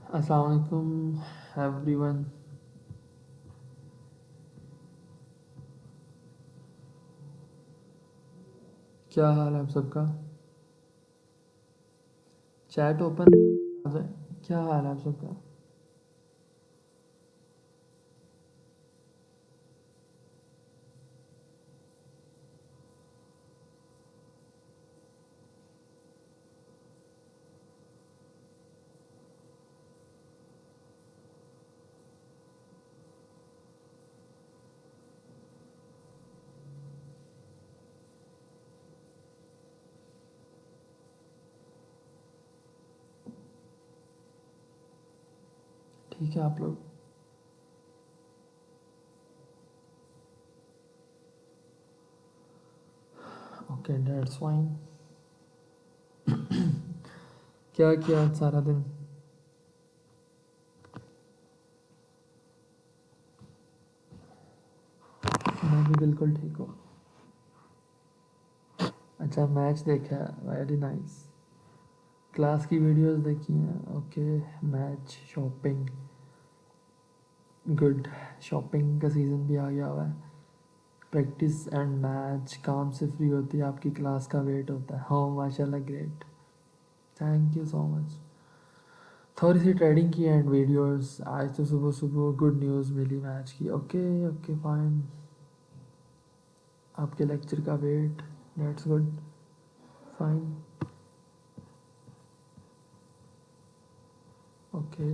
अस्सलाम वालेकुम एवरीवन। क्या हाल है आप सबका? चैट ओपन है। क्या हाल है आप सबका? ठीक है आप लोग? Okay that's fine. क्या किया आज सारा दिन? मैं भी बिल्कुल ठीक हूँ। अच्छा मैच देखा है, वेरी नाइस। क्लास की वीडियोस देखी हैं, okay. Match, shopping, good. Shopping का सीज़न भी आ गया हुआ है। प्रैक्टिस एंड मैच, काम से फ्री होती है, आपकी क्लास का वेट होता है। हाँ माशाल्लाह, great. Thank you so much. थोड़ी सी ट्रेडिंग की एंड वीडियोस। आज तो सुबह सुबह गुड न्यूज़ मिली मैच की। Okay okay fine. आपके लेक्चर का wait, that's good, fine, okay.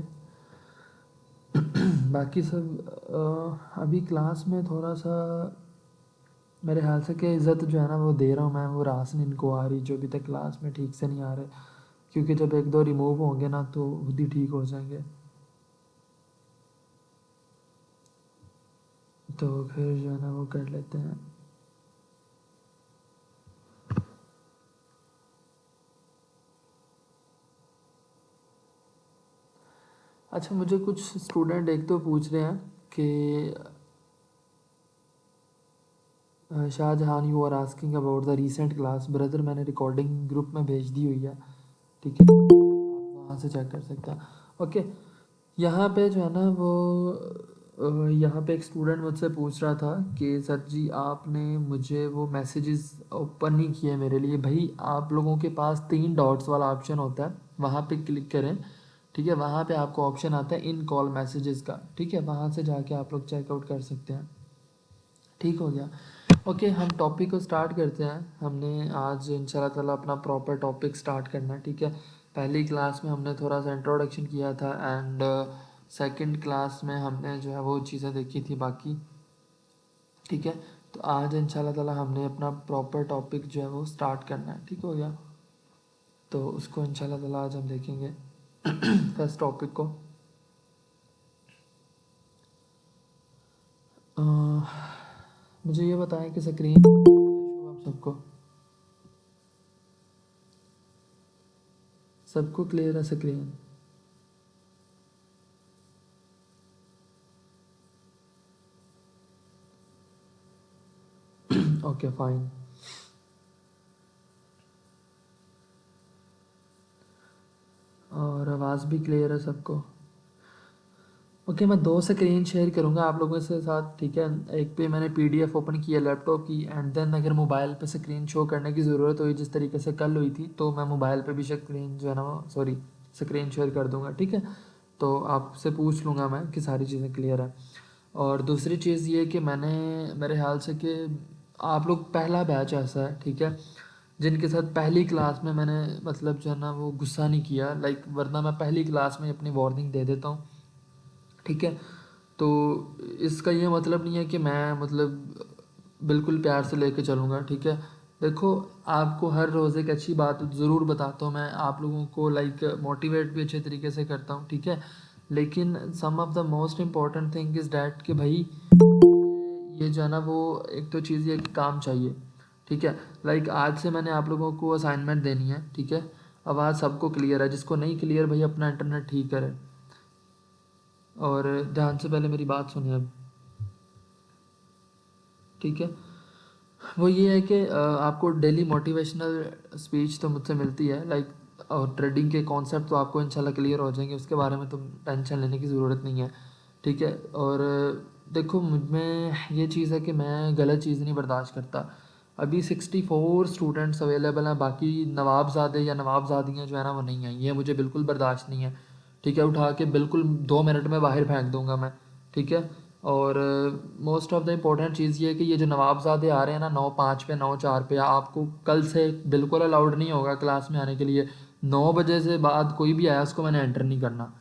बाकी सब अभी क्लास में थोड़ा सा मेरे ख्याल से कि इज़्ज़त जो है ना वो दे रहा हूँ मैं, वो रासन इनको आ रही जो अभी तक क्लास में ठीक से नहीं आ रहे, क्योंकि जब एक दो रिमूव होंगे ना तो खुद ही ठीक हो जाएंगे। तो फिर जो है ना वो कर लेते हैं। अच्छा मुझे कुछ स्टूडेंट एक तो पूछ रहे हैं कि Shahjahan, you are asking about the recent class. Brother मैंने रिकॉर्डिंग ग्रुप में भेज दी हुई है, ठीक है, आप वहाँ से चेक कर सकते हैं। ओके। यहाँ पे जो है ना वो यहाँ पे एक स्टूडेंट मुझसे पूछ रहा था कि सर जी आपने मुझे वो मैसेजेस ओपन नहीं किए मेरे लिए। भाई आप लोगों के पास 3 डॉट्स वाला ऑप्शन होता है, वहाँ पे क्लिक करें, ठीक है। वहाँ पे आपको ऑप्शन आता है इन कॉल मैसेजेस का, ठीक है। वहाँ से जाके आप लोग चेकआउट कर सकते हैं। ठीक हो गया। ओके हम टॉपिक को स्टार्ट करते हैं। हमने आज इंशाल्लाह ताला अपना प्रॉपर टॉपिक स्टार्ट करना है, ठीक है। पहली क्लास में हमने थोड़ा सा इंट्रोडक्शन किया था एंड सेकंड क्लास में हमने जो है वो चीज़ें देखी थी बाकी, ठीक है। तो आज इंशाल्लाह ताला हमने अपना प्रॉपर टॉपिक जो है वो स्टार्ट करना है, ठीक हो गया। तो उसको इंशाल्लाह ताला आज हम देखेंगे। फर्स्ट टॉपिक को अ, मुझे ये बताएं कि स्क्रीन आप सबको सबको क्लियर है स्क्रीन? Okay fine. और आवाज़ भी क्लियर है सबको? ओके मैं 2 स्क्रीन शेयर करूँगा आप लोगों के साथ, ठीक है। एक पे मैंने पीडीएफ ओपन की है लैपटॉप की, एंड देन अगर मोबाइल पे स्क्रीन शो करने की ज़रूरत हुई जिस तरीके से कल हुई थी तो मैं मोबाइल पे भी स्क्रीन जो है ना सॉरी स्क्रीन शेयर कर दूँगा, ठीक है। तो आपसे पूछ लूँगा मैं कि सारी चीज़ें क्लियर है। और दूसरी चीज़ ये कि मैंने मेरे ख्याल से कि आप लोग पहला बैच ऐसा है, ठीक है, जिनके साथ पहली क्लास में मैंने मतलब जो है ना वो गुस्सा नहीं किया, लाइक वरना मैं पहली क्लास में अपनी वार्निंग दे देता हूँ, ठीक है। तो इसका ये मतलब नहीं है कि मैं मतलब बिल्कुल प्यार से लेके चलूँगा, ठीक है। देखो आपको हर रोज़ एक अच्छी बात ज़रूर बताता हूँ मैं, आप लोगों को लाइक मोटिवेट भी अच्छे तरीके से करता हूँ, ठीक है। लेकिन some of the most important thing is that कि भाई ये जो है ना वो एक तो चीज़ ये कि काम चाहिए, ठीक है। लाइक आज से मैंने आप लोगों को असाइनमेंट देनी है, ठीक है। अब आज सबको क्लियर है, जिसको नहीं क्लियर भाई अपना इंटरनेट ठीक करे। और ध्यान से पहले मेरी बात सुनिए अब, ठीक है। वो ये है कि आपको डेली मोटिवेशनल स्पीच तो मुझसे मिलती है, लाइक और ट्रेडिंग के कॉन्सेप्ट तो आपको इंशाल्लाह क्लियर हो जाएंगे, उसके बारे में तो टेंशन लेने की ज़रूरत नहीं है, ठीक है। और देखो मुझ में ये चीज़ है कि मैं गलत चीज़ नहीं बर्दाश्त करता। अभी 64 स्टूडेंट्स अवेलेबल हैं, बाकी नवाबज़ादे या नवाबज़ादियाँ जो है ना वो नहीं आई, ये मुझे बिल्कुल बर्दाश्त नहीं है, ठीक है। उठा के बिल्कुल 2 मिनट में बाहर फेंक दूंगा मैं, ठीक है। और मोस्ट ऑफ द इम्पोर्टेंट चीज़ ये है कि ये जो नवाबज़ादे आ रहे हैं ना 9:05 पे 9:04 पे, आपको कल से बिल्कुल अलाउड नहीं होगा क्लास में आने के लिए। 9 बजे से बाद कोई भी आया उसको मैंने एंटर नहीं करना।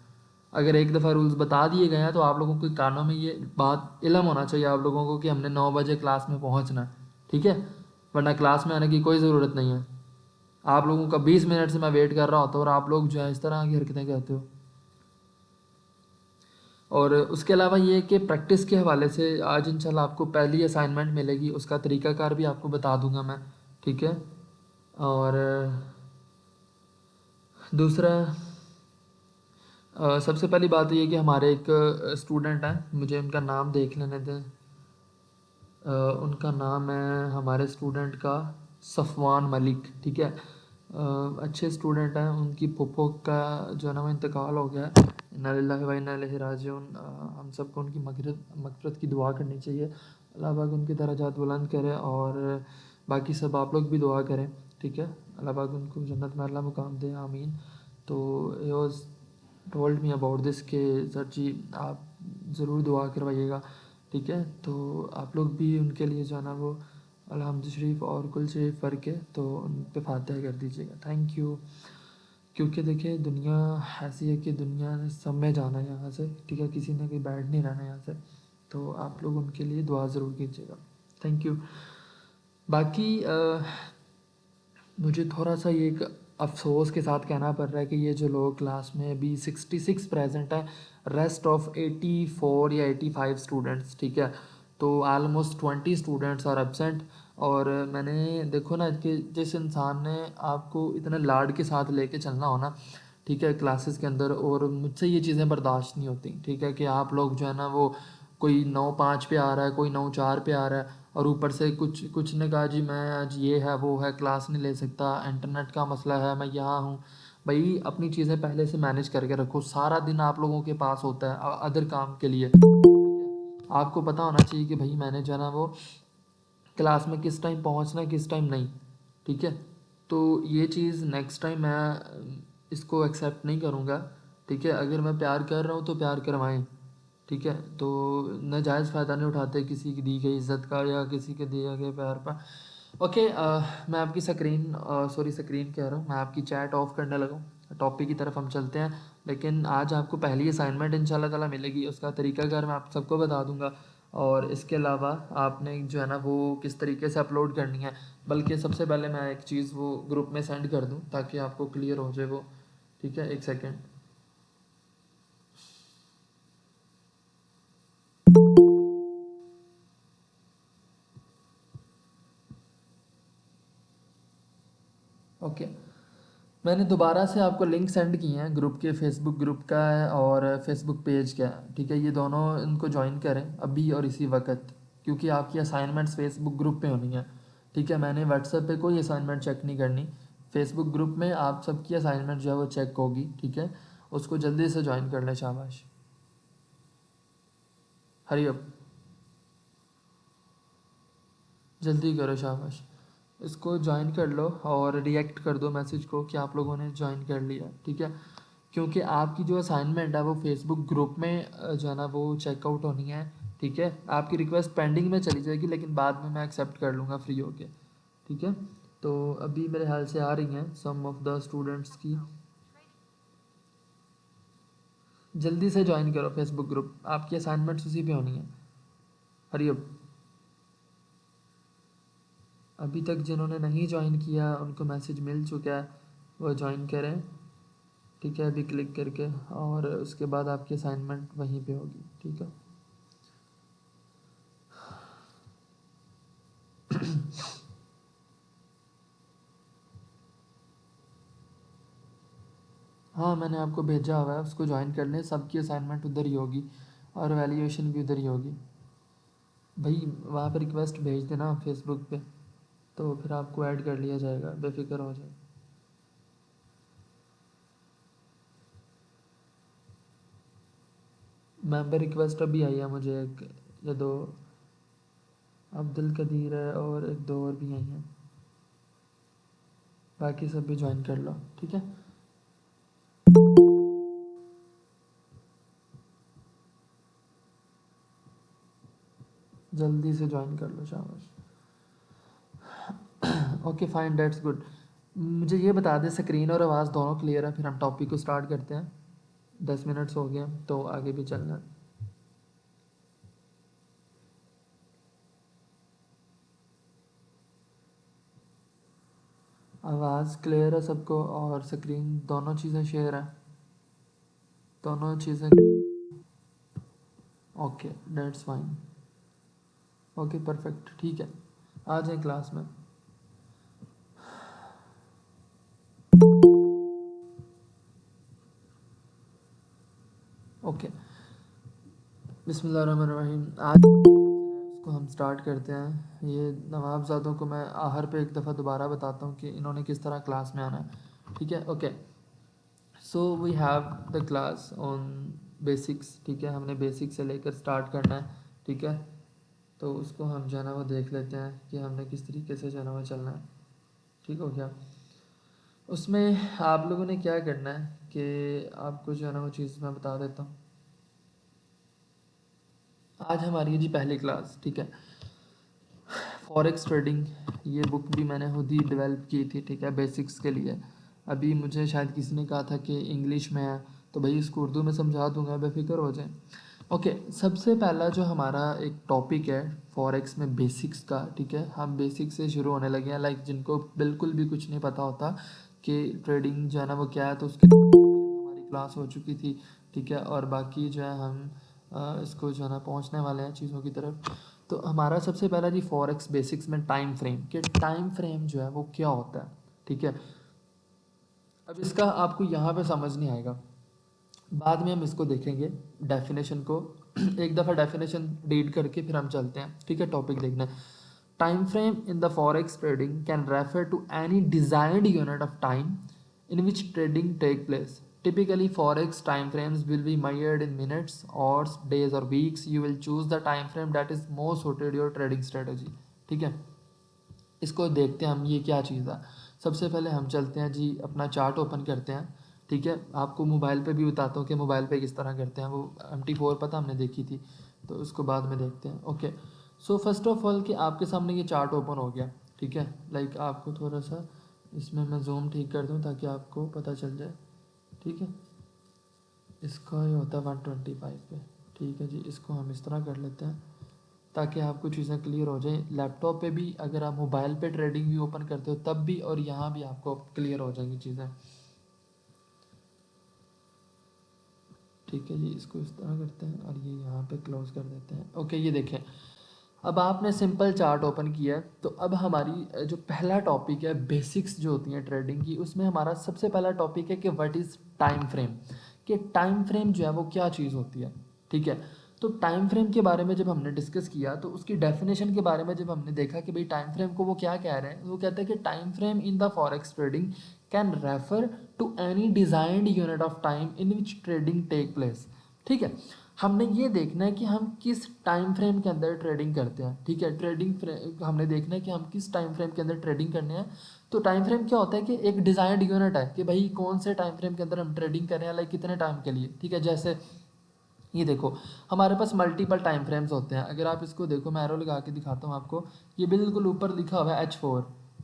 अगर एक दफ़ा रूल्स बता दिए गए हैं तो आप लोगों के कानों में ये बात इल्म होना चाहिए आप लोगों को कि हमने 9 बजे क्लास में पहुंचना है, ठीक है। वरना क्लास में आने की कोई ज़रूरत नहीं है। आप लोगों का 20 मिनट से मैं वेट कर रहा होता हूँ और आप लोग जो है इस तरह की हरकतें करते हो। और उसके अलावा ये कि प्रैक्टिस के हवाले से आज इंशाल्लाह आपको पहली असाइनमेंट मिलेगी, उसका तरीक़ाकार भी आपको बता दूंगा मैं, ठीक है। और दूसरा सबसे पहली बात ये कि हमारे एक स्टूडेंट हैं, मुझे उनका नाम देख लेने दें। उनका नाम है हमारे स्टूडेंट का सफ़वान मलिक, ठीक है। अच्छे स्टूडेंट हैं, उनकी फूफो का जो है ना वो इंतकाल हो गया है। इन्ना लिल्लाहि व इन्ना इलैहि राजिऊन। हम सबको उनकी मग़फ़िरत की दुआ करनी चाहिए, अल्लाह पाक उनके दर्जात बुलंद करे। और बाकी सब आप लोग भी दुआ करें, ठीक है। अल्लाह पाक उनको जन्नत में अल्लाह मुकाम दे, आमीन। तो he was told me about this के सर जी आप ज़रूर दुआ करवाइएगा, ठीक है। तो आप लोग भी उनके लिए जो है ना वो अलहम्द शरीफ और कुल शरीफ पढ़ के तो उन पे फातिहा कर दीजिएगा, थैंक यू। क्योंकि देखिए दुनिया ऐसी है कि दुनिया ने सब में जाना है यहाँ से, ठीक है, किसी ने कोई बैठ नहीं रहना यहाँ से। तो आप लोग उनके लिए दुआ ज़रूर कीजिएगा, थैंक यू। बाकी मुझे थोड़ा सा ये एक अफ़सोस के साथ कहना पड़ रहा है कि ये जो लोग क्लास में अभी 66 प्रेजेंट हैं, रेस्ट ऑफ 84 या 85 स्टूडेंट्स, ठीक है। तो आलमोस्ट 20 स्टूडेंट्स आर एब्सेंट। और मैंने देखो ना कि जिस इंसान ने आपको इतना लाड के साथ लेके चलना हो ना, ठीक है, क्लासेस के अंदर, और मुझसे ये चीज़ें बर्दाश्त नहीं होती, ठीक है, कि आप लोग जो है ना वो कोई 9:05 पे आ रहा है, कोई 9:04 पे आ रहा है, और ऊपर से कुछ कुछ ने कहा जी मैं आज ये है वो है क्लास नहीं ले सकता, इंटरनेट का मसला है, मैं यहाँ हूँ। भाई अपनी चीज़ें पहले से मैनेज करके रखो, सारा दिन आप लोगों के पास होता है अदर काम के लिए, ठीक है। आपको पता होना चाहिए कि भाई मैंने जो है ना वो क्लास में किस टाइम पहुँचना है किस टाइम नहीं, ठीक है। तो ये चीज़ नेक्स्ट टाइम मैं इसको एक्सेप्ट नहीं करूँगा, ठीक है। अगर मैं प्यार कर रहा हूँ तो प्यार करवाएं, ठीक है। तो नाजायज़ फ़ायदा नहीं उठाते किसी की दी गई इज़्ज़त का या किसी के दिए गए प्यार का। ओके, मैं आपकी स्क्रीन कह रहा हूँ, मैं आपकी चैट ऑफ करने लगा हूँ, टॉपिक की तरफ हम चलते हैं। लेकिन आज आपको पहली असाइनमेंट इंशाल्लाह ताला मिलेगी, उसका तरीकाकार मैं आप सबको बता दूंगा। और इसके अलावा आपने जो है ना वो किस तरीके से अपलोड करनी है, बल्कि सबसे पहले मैं एक चीज़ वो ग्रुप में सेंड कर दूँ ताकि आपको क्लियर हो जाए वो, ठीक है। एक सेकेंड। ओके, मैंने दोबारा से आपको लिंक सेंड किए हैं ग्रुप के, फेसबुक ग्रुप का है और फेसबुक पेज का है, ठीक है। ये दोनों इनको ज्वाइन करें अभी और इसी वक्त, क्योंकि आपकी असाइनमेंट्स फेसबुक ग्रुप पे होनी है, ठीक है। मैंने व्हाट्सएप पे कोई असाइनमेंट चेक नहीं करनी, फेसबुक ग्रुप में आप सबकी असाइनमेंट जो है वो चेक होगी, ठीक है। उसको जल्दी से ज्वाइन कर लें, शाबाश, हरी अप, जल्दी करो, शाबाश। इसको ज्वाइन कर लो और रिएक्ट कर दो मैसेज को कि आप लोगों ने ज्वाइन कर लिया, ठीक है। क्योंकि आपकी जो असाइनमेंट है वो फेसबुक ग्रुप में जो है ना वो चेकआउट होनी है, ठीक है। आपकी रिक्वेस्ट पेंडिंग में चली जाएगी लेकिन बाद में मैं एक्सेप्ट कर लूँगा फ्री होके, ठीक है। तो अभी मेरे ख्याल से आ रही हैं सम ऑफ द स्टूडेंट्स की, जल्दी से ज्वाइन करो फेसबुक ग्रुप, आपकी असाइनमेंट्स उसी पे होनी है, हरी अप। अभी तक जिन्होंने नहीं ज्वाइन किया उनको मैसेज मिल चुका है, वो ज्वाइन करें, ठीक है, अभी क्लिक करके, और उसके बाद आपकी असाइनमेंट वहीं पे होगी, ठीक है। हाँ मैंने आपको भेजा हुआ है, उसको ज्वाइन कर लें, सबकी असाइनमेंट उधर ही होगी और वैल्यूएशन भी उधर ही होगी। भाई वहाँ पर रिक्वेस्ट भेज देना फेसबुक पे, तो फिर आपको ऐड कर लिया जाएगा, बेफिक्र हो जाए। मेंबर रिक्वेस्ट अभी आई है मुझे, एक या दो, अब्दुल कदीर है और एक दो और भी आई हैं, बाकी सब भी ज्वाइन कर लो, ठीक है। जल्दी से ज्वाइन कर लो, शाबाश। Okay fine, that's good. मुझे ये बता दें स्क्रीन और आवाज़ दोनों क्लियर है, फिर हम टॉपिक को स्टार्ट करते हैं। 10 मिनट्स हो गए तो आगे भी चलना है। आवाज़ क्लियर है सबको और स्क्रीन दोनों चीज़ें शेयर है, दोनों चीज़ें। Okay that's fine, okay perfect, ठीक है, आ जाए क्लास में। ओके, बिस्मिल्लाहिर्रहमानिर्रहीम। आज उसको हम स्टार्ट करते हैं। ये नवाबजादों को मैं आहर पे एक दफ़ा दोबारा बताता हूँ कि इन्होंने किस तरह क्लास में आना है, ठीक है। Okay, so we have the class on basics, ठीक है, हमने बेसिक से लेकर स्टार्ट करना है, ठीक है। तो उसको हम जो है ना वो देख लेते हैं कि हमने किस तरीके से जो है ना वो चलना है, ठीक हो गया। उसमें आप लोगों ने क्या करना है कि आपको जो है ना वो चीज़ मैं बता देता हूँ। आज हमारी है जी पहली क्लास, ठीक है, फॉरेक्स ट्रेडिंग। ये बुक भी मैंने खुद ही डेवलप की थी, ठीक है, बेसिक्स के लिए। अभी मुझे शायद किसी ने कहा था कि इंग्लिश में है, तो भाई इसको उर्दू में समझा दूंगा, बेफिक्र हो जाए। ओके, सबसे पहला जो हमारा एक टॉपिक है फॉरेक्स में बेसिक्स का, ठीक है, हम बेसिक से शुरू होने लगे हैं। लाइक जिनको बिल्कुल भी कुछ नहीं पता होता कि ट्रेडिंग जो है ना वो क्या है, तो उसके हमारी क्लास हो चुकी थी, ठीक है। और बाकी जो है हम इसको जो है ना पहुँचने वाले हैं चीज़ों की तरफ। तो हमारा सबसे पहला जी फॉरेक्स बेसिक्स में टाइम फ्रेम, कि टाइम फ्रेम जो है वो क्या होता है, ठीक है। अब इसका आपको यहाँ पे समझ नहीं आएगा, बाद में हम इसको देखेंगे डेफिनेशन को। एक दफ़ा डेफिनेशन रीड करके फिर हम चलते हैं, ठीक है, टॉपिक देखना है। Time frame in the forex trading can refer to any designed unit of time in which trading take place. Typically, forex time frames will be measured in minutes, hours, days, or weeks. You will choose the time frame that is most suited your trading strategy. ठीक है, इसको देखते हैं हम ये क्या चीज़ है। सबसे पहले हम चलते हैं जी, अपना चार्ट ओपन करते हैं, ठीक है। आपको मोबाइल पे भी बताता हूँ कि मोबाइल पे किस तरह करते हैं, वो MT4 पता हमने देखी थी, तो उसको बाद में देखते हैं। Okay, so first of all कि आपके सामने ये चार्ट ओपन हो गया, ठीक है। लाइक आपको थोड़ा सा इसमें मैं जूम ठीक कर दूँ ताकि आपको पता चल जाए, ठीक है। इसका ये होता है 125 पे, ठीक है जी। इसको हम इस तरह कर लेते हैं ताकि आपको चीज़ें क्लियर हो जाएं। लैपटॉप पे भी अगर आप मोबाइल पे ट्रेडिंग भी ओपन करते हो तब भी, और यहाँ भी आपको क्लियर हो जाएंगी चीज़ें, ठीक है जी। इसको इस तरह करते हैं और ये यहाँ पे क्लोज कर देते हैं। ओके, ये देखें, अब आपने सिंपल चार्ट ओपन किया है, तो अब हमारी जो पहला टॉपिक है बेसिक्स जो होती हैं ट्रेडिंग की, उसमें हमारा सबसे पहला टॉपिक है कि व्हाट इज़ टाइम फ्रेम, कि टाइम फ्रेम जो है वो क्या चीज़ होती है, ठीक है। तो टाइम फ्रेम के बारे में जब हमने डिस्कस किया तो उसकी डेफिनेशन के बारे में जब हमने देखा कि भाई टाइम फ्रेम को वो क्या कह रहे हैं, वो कहते हैं कि time frame in the forex trading can refer to any designed unit of time in which trading take place, ठीक है। हमने ये देखना है कि हम किस टाइम फ्रेम के अंदर ट्रेडिंग करते हैं, ठीक है। हमने देखना है कि हम किस टाइम फ्रेम के अंदर ट्रेडिंग करने हैं। तो टाइम फ्रेम क्या होता है कि एक डिजाइंड यूनिट है कि भाई कौन से टाइम फ्रेम के अंदर हम ट्रेडिंग कर रहे हैं, लाइक कितने टाइम के लिए, ठीक है। जैसे ये देखो, हमारे पास मल्टीपल टाइम फ्रेम्स होते हैं। अगर आप इसको देखो, मैं एरो लगा के दिखाता हूँ आपको, ये बिल्कुल ऊपर लिखा हुआ है H4,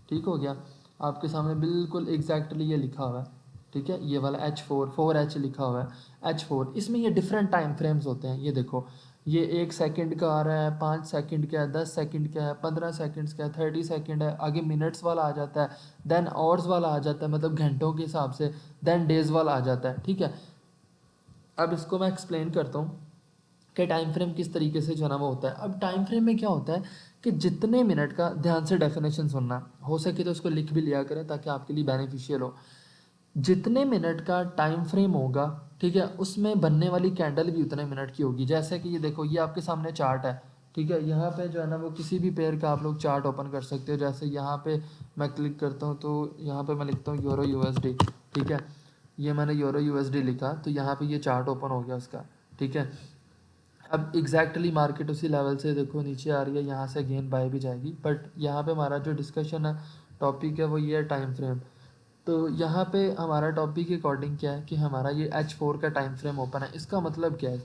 ठीक हो गया, आपके सामने बिल्कुल एग्जैक्टली ये लिखा हुआ है, ठीक है। ये वाला H4 लिखा हुआ है H4, इसमें ये डिफरेंट टाइम फ्रेम्स होते हैं। ये देखो, ये 1 सेकंड का आ रहा है, 5 सेकंड का है, 10 सेकंड का है, 15 सेकंड्स का है, 30 सेकंड है, आगे मिनट्स वाला आ जाता है, देन आवर्स वाला आ जाता है, मतलब घंटों के हिसाब से, देन डेज वाला आ जाता है, ठीक है। अब इसको मैं एक्सप्लेन करता हूँ कि टाइम फ्रेम किस तरीके से जो है ना वो होता है। अब टाइम फ्रेम में क्या होता है कि जितने मिनट का, ध्यान से डेफिनेशन सुनना, हो सके तो उसको लिख भी लिया करें ताकि आपके लिए बेनिफिशियल हो। जितने मिनट का टाइम फ्रेम होगा, ठीक है, उसमें बनने वाली कैंडल भी उतने मिनट की होगी। जैसे कि ये देखो, ये आपके सामने चार्ट है, ठीक है। यहाँ पे जो है ना वो किसी भी पेयर का आप लोग चार्ट ओपन कर सकते हो। जैसे यहाँ पे मैं क्लिक करता हूँ तो यहाँ पे मैं लिखता हूँ यूरो USD, ठीक है। ये मैंने यूरो USD लिखा तो यहाँ पे ये चार्ट ओपन हो गया उसका, ठीक है। अब एग्जैक्टली मार्केट उसी लेवल से देखो नीचे आ रही है, यहाँ से अगेन बाय भी जाएगी, बट यहाँ पे हमारा जो डिस्कशन है, टॉपिक है, वो ये है टाइम फ्रेम। तो यहाँ पे हमारा टॉपिक के अकॉर्डिंग क्या है कि हमारा ये H4 का टाइम फ्रेम ओपन है। इसका मतलब क्या है?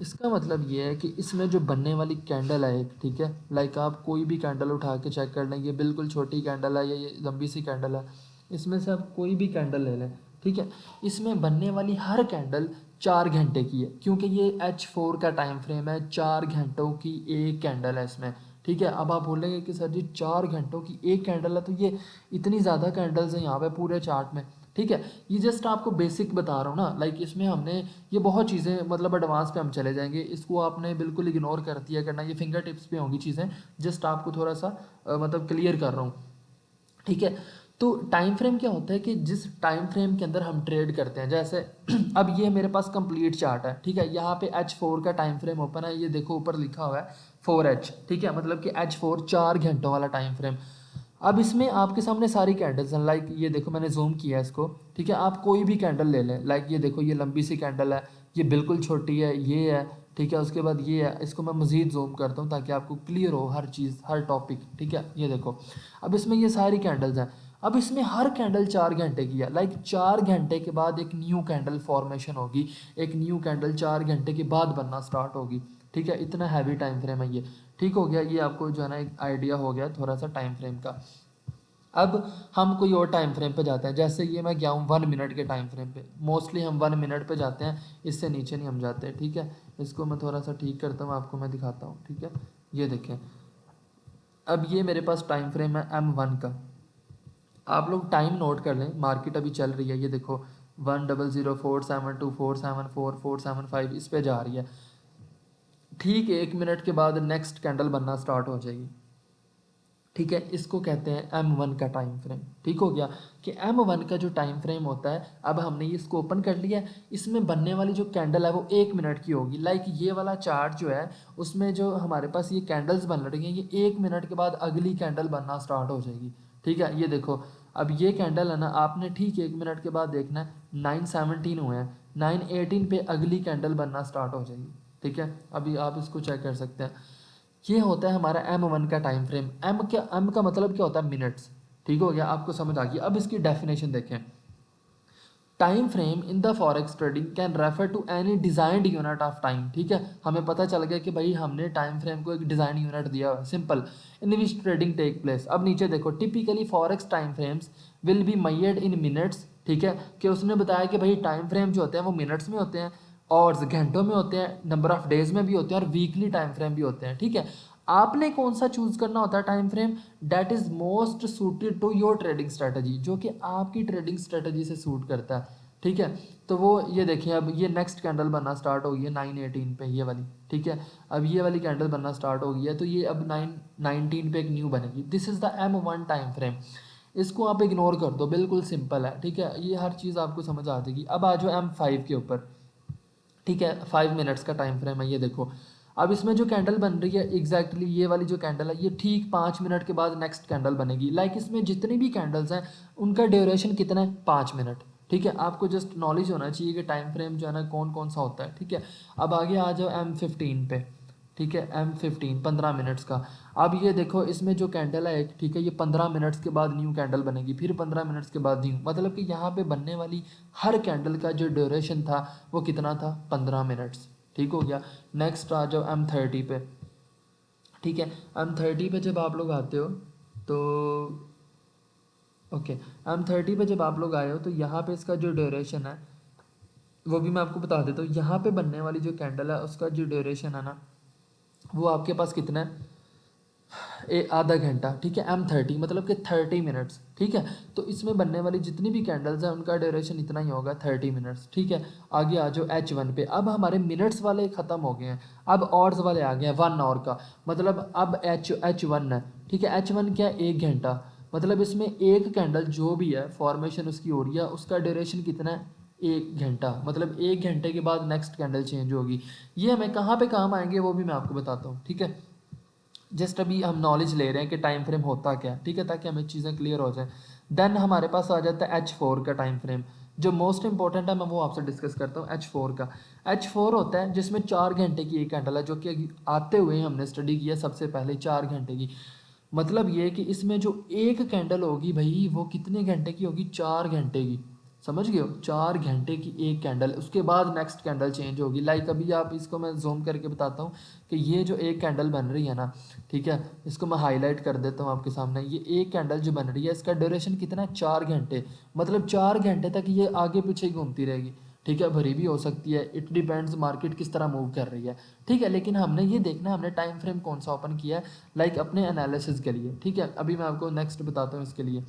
इसका मतलब ये है कि इसमें जो बनने वाली कैंडल है एक, ठीक है, लाइक आप कोई भी कैंडल उठा के चेक कर लें, ये बिल्कुल छोटी कैंडल है या ये लंबी सी कैंडल है, इसमें से आप कोई भी कैंडल ले लें, ठीक है, इसमें बनने वाली हर कैंडल 4 घंटे की है, क्योंकि ये H4 का टाइम फ्रेम है, 4 घंटों की एक कैंडल है इसमें, ठीक है। अब आप बोलेंगे कि सर जी 4 घंटों की एक कैंडल है, तो ये इतनी ज़्यादा कैंडल्स हैं यहाँ पे पूरे चार्ट में, ठीक है। ये जस्ट आपको बेसिक बता रहा हूँ ना, लाइक इसमें हमने ये बहुत चीज़ें मतलब एडवांस पे हम चले जाएंगे, इसको आपने बिल्कुल इग्नोर कर दिया करना, ये फिंगर टिप्स पे होंगी चीज़ें, जस्ट आपको थोड़ा सा मतलब क्लियर कर रहा हूँ, ठीक है। तो टाइम फ्रेम क्या होता है कि जिस टाइम फ्रेम के अंदर हम ट्रेड करते हैं, जैसे अब ये मेरे पास कंप्लीट चार्ट है, ठीक है, यहाँ पे H4 का टाइम फ्रेम ओपन है, ये देखो ऊपर लिखा हुआ है 4H, ठीक है, मतलब कि H4 4 घंटों वाला टाइम फ्रेम। अब इसमें आपके सामने सारी कैंडल्स हैं, लाइक ये देखो मैंने जूम किया है इसको, ठीक है, आप कोई भी कैंडल ले लें, लाइक ये देखो ये लंबी सी कैंडल है, ये बिल्कुल छोटी है, ये है, ठीक है, उसके बाद ये है, इसको मैं मज़ीद जूम करता हूँ ताकि आपको क्लियर हो हर चीज़, हर टॉपिक, ठीक है, ये देखो अब इसमें ये सारी कैंडल्स हैं। अब इसमें हर कैंडल 4 घंटे की है, लाइक 4 घंटे के बाद एक न्यू कैंडल फॉर्मेशन होगी, एक न्यू कैंडल 4 घंटे के बाद बनना स्टार्ट होगी, ठीक है, इतना हैवी टाइम फ्रेम है ये, ठीक हो गया, ये आपको जो है ना एक आइडिया हो गया थोड़ा सा टाइम फ्रेम का। अब हम कोई और टाइम फ्रेम पे जाते हैं, जैसे ये मैं गया हूँ 1 मिनट के टाइम फ्रेम पे, मोस्टली हम 1 मिनट पे जाते हैं, इससे नीचे नहीं हम जाते, ठीक है। इसको मैं थोड़ा सा ठीक करता हूँ, आपको मैं दिखाता हूँ, ठीक है, ये देखें, अब ये मेरे पास टाइम फ्रेम है M1 का, आप लोग टाइम नोट कर लें, मार्केट अभी चल रही है, ये देखो 10047247247445 इस पे जा रही है, ठीक 1 मिनट के बाद नेक्स्ट कैंडल बनना स्टार्ट हो जाएगी, ठीक है, इसको कहते हैं M1 का टाइम फ्रेम, ठीक हो गया कि M1 का जो टाइम फ्रेम होता है, अब हमने ये इसको ओपन कर लिया, इसमें बनने वाली जो कैंडल है वो 1 मिनट की होगी, लाइक ये वाला चार्ट जो है उसमें जो हमारे पास ये कैंडल्स बन रही हैं, ये 1 मिनट के बाद अगली कैंडल बनना स्टार्ट हो जाएगी, ठीक है, ये देखो अब ये कैंडल है ना, आपने ठीक 1 मिनट के बाद देखना है 9:17 हुए हैं, 9:18 पे अगली कैंडल बनना स्टार्ट हो जाएगी, ठीक है, अभी आप इसको चेक कर सकते हैं। ये होता है हमारा M1 का टाइम फ्रेम। एम का मतलब क्या होता है? मिनट्स, ठीक हो गया, आपको समझ आ गई। अब इसकी डेफिनेशन देखें, time frame in the forex trading can refer to any designed unit of time, ठीक है, हमें पता चल गया कि भाई हमने टाइम फ्रेम को एक डिजाइन यूनिट दिया हुआ है, simple, in which trading take place. अब नीचे देखो, typically forex time frames will be measured in minutes, ठीक है, कि उसने बताया कि भाई टाइम फ्रेम जो होते हैं वो मिनट्स में होते हैं, और घंटों में होते हैं, नंबर ऑफ डेज में भी होते हैं, और वीकली टाइम फ्रेम भी होते हैं, ठीक है। आपने कौन सा चूज करना होता है time frame that is most suited to your trading strategy, जो कि आपकी ट्रेडिंग स्ट्रेटजी से सूट करता है, ठीक है। तो वो ये देखिए, अब ये नेक्स्ट कैंडल बनना स्टार्ट हो गई है 9:18 पे, ये वाली, ठीक है, अब ये वाली कैंडल बनना स्टार्ट हो गई है, तो ये अब 9:19 पे एक न्यू बनेगी, this is the M1 time frame. इसको आप इग्नोर कर दो, बिल्कुल सिंपल है, ठीक है, ये हर चीज़ आपको समझ आ जाएगी। अब आ जाओ M5 के ऊपर, ठीक है, 5 मिनट्स का टाइम फ्रेम है, ये देखो अब इसमें जो कैंडल बन रही है एग्जैक्टली ये वाली जो कैंडल है, ये ठीक 5 मिनट के बाद नेक्स्ट कैंडल बनेगी, लाइक इसमें जितनी भी कैंडल्स हैं उनका ड्यूरेशन कितना है? 5 मिनट, ठीक है, आपको जस्ट नॉलेज होना चाहिए कि टाइम फ्रेम जो है ना कौन कौन सा होता है, ठीक है। अब आगे आ जाओ M15 पे, ठीक है, M15 15 मिनट्स का। अब ये देखो इसमें जो कैंडल है एक, ठीक है, ये 15 मिनट्स के बाद न्यू कैंडल बनेगी, फिर 15 मिनट्स के बाद न्यू, मतलब कि यहाँ पे बनने वाली हर कैंडल का जो ड्यूरेशन था वो कितना था? 15 मिनट्स, ठीक हो गया। नेक्स्ट आ जाओ M30 पे, ठीक है, M30 पे जब आप लोग आते हो तो ओके, M30 पे जब आप लोग आए हो तो यहाँ पे इसका जो ड्यूरेशन है वो भी मैं आपको बता देता हूँ। यहाँ पे बनने वाली जो कैंडल है उसका जो ड्यूरेशन है ना, वो आपके पास कितना है? आधा घंटा, ठीक है, M30 मतलब कि 30 मिनट्स, ठीक है। तो इसमें बनने वाली जितनी भी कैंडल्स हैं उनका ड्यूरेशन इतना ही होगा, 30 मिनट्स, ठीक है। आगे आ जाओ H1 पे, अब हमारे मिनट्स वाले ख़त्म हो गए हैं, अब आवर्स वाले आ गए हैं, 1 आवर का, मतलब अब H1 है, ठीक है, H1 क्या है? 1 घंटा, मतलब इसमें एक कैंडल जो भी है फॉर्मेशन उसकी हो रही है, उसका ड्यूरेशन कितना है? 1 घंटा, मतलब 1 घंटे के बाद नेक्स्ट कैंडल चेंज होगी। ये हमें कहाँ पे काम आएंगे वो भी मैं आपको बताता हूँ, ठीक है। जस्ट अभी हम नॉलेज ले रहे हैं कि टाइम फ्रेम होता क्या है, ठीक है, ताकि हमें चीज़ें क्लियर हो जाएं। देन हमारे पास आ जाता है H4 का टाइम फ्रेम, जो मोस्ट इंपॉर्टेंट है मैं वो आपसे डिस्कस करता हूँ H4 का। H4 होता है जिसमें 4 घंटे की एक कैंडल है, जो कि आते हुए हमने स्टडी किया सबसे पहले 4 घंटे की। मतलब ये कि इसमें जो एक कैंडल होगी भाई वो कितने घंटे की होगी, 4 घंटे की। समझ गए हो, 4 घंटे की एक कैंडल, उसके बाद नेक्स्ट कैंडल चेंज होगी। लाइक अभी आप इसको मैं जूम करके बताता हूँ कि ये जो एक कैंडल बन रही है ना, ठीक है, इसको मैं हाईलाइट कर देता हूँ आपके सामने। ये एक कैंडल जो बन रही है इसका ड्यूरेशन कितना है, 4 घंटे। मतलब 4 घंटे तक ये आगे पीछे ही घूमती रहेगी, ठीक है, भरी भी हो सकती है, इट डिपेंड्स मार्केट किस तरह मूव कर रही है, ठीक है। लेकिन हमने ये देखना है हमने टाइम फ्रेम कौन सा ओपन किया है, लाइक अपने एनालिसिस के लिए, ठीक है। अभी मैं आपको नेक्स्ट बताता हूँ इसके लिए।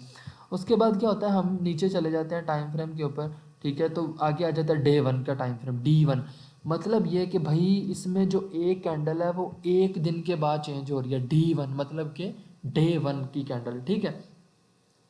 उसके बाद क्या होता है, हम नीचे चले जाते हैं टाइम फ्रेम के ऊपर, ठीक है। तो आगे आ जाता है डे 1 का टाइम फ्रेम, D1। मतलब ये कि भाई इसमें जो एक कैंडल है वो एक दिन के बाद चेंज हो रही है, D1 मतलब कि डे 1 की कैंडल, ठीक है।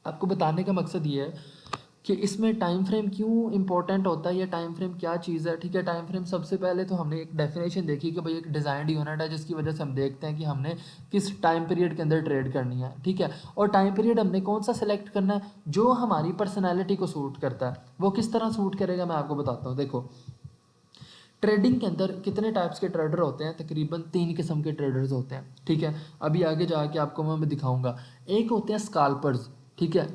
आपको बताने का मकसद ये है कि इसमें टाइम फ्रेम क्यों इंपॉर्टेंट होता है, या टाइम फ्रेम क्या चीज़ है, ठीक है। टाइम फ्रेम सबसे पहले तो हमने एक डेफिनेशन देखी कि भाई एक डिज़ाइंड यूनिट है जिसकी वजह से हम देखते हैं कि हमने किस टाइम पीरियड के अंदर ट्रेड करनी है, ठीक है। और टाइम पीरियड हमने कौन सा सेलेक्ट करना है, जो हमारी पर्सनैलिटी को सूट करता है। वो किस तरह सूट करेगा मैं आपको बताता हूँ। देखो, ट्रेडिंग के अंदर कितने टाइप्स के ट्रेडर होते हैं, तकरीबन 3 किस्म के ट्रेडर्स होते हैं, ठीक है। अभी आगे जाके आपको मैं दिखाऊंगा। एक होते हैं स्काल्पर्स, ठीक है।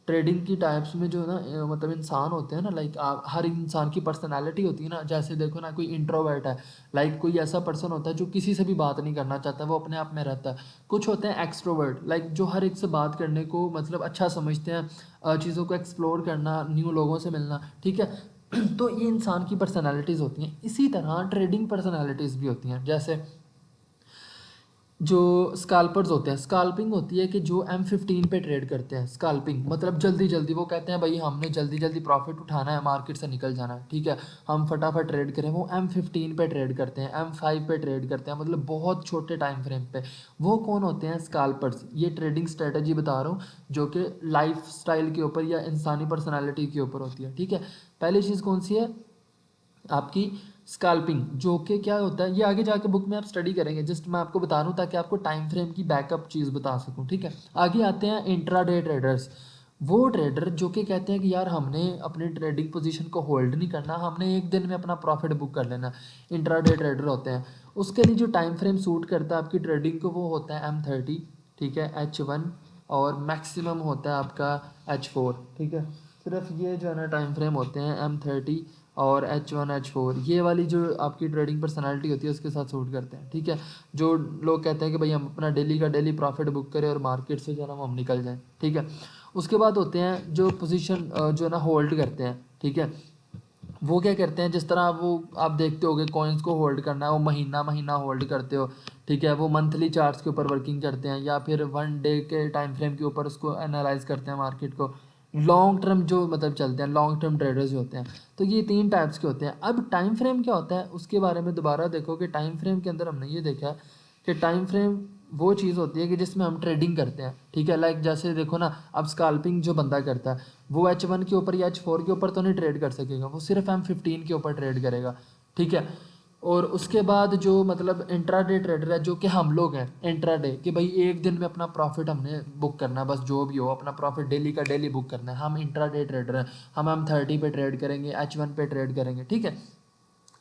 ट्रेडिंग की टाइप्स में जो है ना मतलब इंसान होते हैं ना, लाइक हर इंसान की पर्सनालिटी होती है ना। जैसे देखो ना, कोई इंट्रोवर्ट है, लाइक कोई ऐसा पर्सन होता है जो किसी से भी बात नहीं करना चाहता, वो अपने आप में रहता है। कुछ होते हैं एक्सट्रोवर्ट, लाइक जो हर एक से बात करने को मतलब अच्छा समझते हैं, चीज़ों को एक्सप्लोर करना, न्यू लोगों से मिलना, ठीक है। तो ये इंसान की पर्सनालिटीज़ होती हैं। इसी तरह ट्रेडिंग पर्सनालिटीज़ भी होती हैं। जैसे जो स्काल्पर्स होते हैं, स्काल्पिंग होती है कि जो M15 पे ट्रेड करते हैं। स्काल्पिंग मतलब जल्दी जल्दी, वो कहते हैं भाई हमने जल्दी जल्दी प्रॉफिट उठाना है, मार्केट से निकल जाना है, ठीक है, हम फटाफट ट्रेड करें। वो M15 पे ट्रेड करते हैं, M5 पे ट्रेड करते हैं, मतलब बहुत छोटे टाइम फ्रेम पे। वो कौन होते हैं, स्काल्पर्स। ये ट्रेडिंग स्ट्रेटजी बता रहा हूँ जो कि लाइफ स्टाइल के ऊपर या इंसानी पर्सनैलिटी के ऊपर होती है, ठीक है। पहली चीज़ कौन सी है आपकी, स्काल्पिंग, जो कि क्या होता है ये आगे जाके बुक में आप स्टडी करेंगे, जस्ट मैं आपको बता रहा हूँ ताकि आपको टाइम फ्रेम की बैकअप चीज़ बता सकूँ, ठीक है। आगे आते हैं इंट्राडे ट्रेडर्स। वो ट्रेडर जो कि कहते हैं कि यार हमने अपनी ट्रेडिंग पोजीशन को होल्ड नहीं करना, हमने एक दिन में अपना प्रॉफिट बुक कर लेना, इंट्राडे ट्रेडर होते हैं। उसके लिए जो टाइम फ्रेम सूट करता है आपकी ट्रेडिंग को, वो होता है M30, ठीक है, H1, और मैक्सिमम होता है आपका H4, ठीक है। सिर्फ ये जो है ना टाइम फ्रेम होते हैं M30 और H1 H4, ये वाली जो आपकी ट्रेडिंग पर्सनालिटी होती है उसके साथ सूट करते हैं, ठीक है। जो लोग कहते हैं कि भाई हम अपना डेली का डेली प्रॉफिट बुक करें और मार्केट से जो है ना हम निकल जाएं, ठीक है। उसके बाद होते हैं जो पोजीशन जो है ना होल्ड करते हैं, ठीक है। वो क्या करते हैं, जिस तरह वो आप देखते होगे कॉइन्स को होल्ड करना है, वो महीना महीना होल्ड करते हो, ठीक है। वो मंथली चार्ट्स के ऊपर वर्किंग करते हैं या फिर 1 डे के टाइम फ्रेम के ऊपर उसको एनालाइज करते हैं मार्केट को। लॉन्ग टर्म जो मतलब चलते हैं, लॉन्ग टर्म ट्रेडर्स जो होते हैं। तो ये 3 टाइप्स के होते हैं। अब टाइम फ्रेम क्या होता है उसके बारे में दोबारा देखो कि टाइम फ्रेम के अंदर हमने ये देखा है कि टाइम फ्रेम वो चीज़ होती है कि जिसमें हम ट्रेडिंग करते हैं, ठीक है। लाइक जैसे देखो ना, अब स्काल्पिंग जो बंदा करता है वो H1 के ऊपर या H4 के ऊपर तो नहीं ट्रेड कर सकेगा, वो सिर्फ M15 के ऊपर ट्रेड करेगा, ठीक है। और उसके बाद जो मतलब इंट्राडे ट्रेडर है, जो कि हम लोग हैं इंट्राडे, कि भाई एक दिन में अपना प्रॉफिट हमने बुक करना है, बस जो भी हो अपना प्रॉफिट डेली का डेली बुक करना है, हम इंट्राडे ट्रेडर हैं। हम M30 पे ट्रेड करेंगे, H1 पे ट्रेड करेंगे, ठीक है।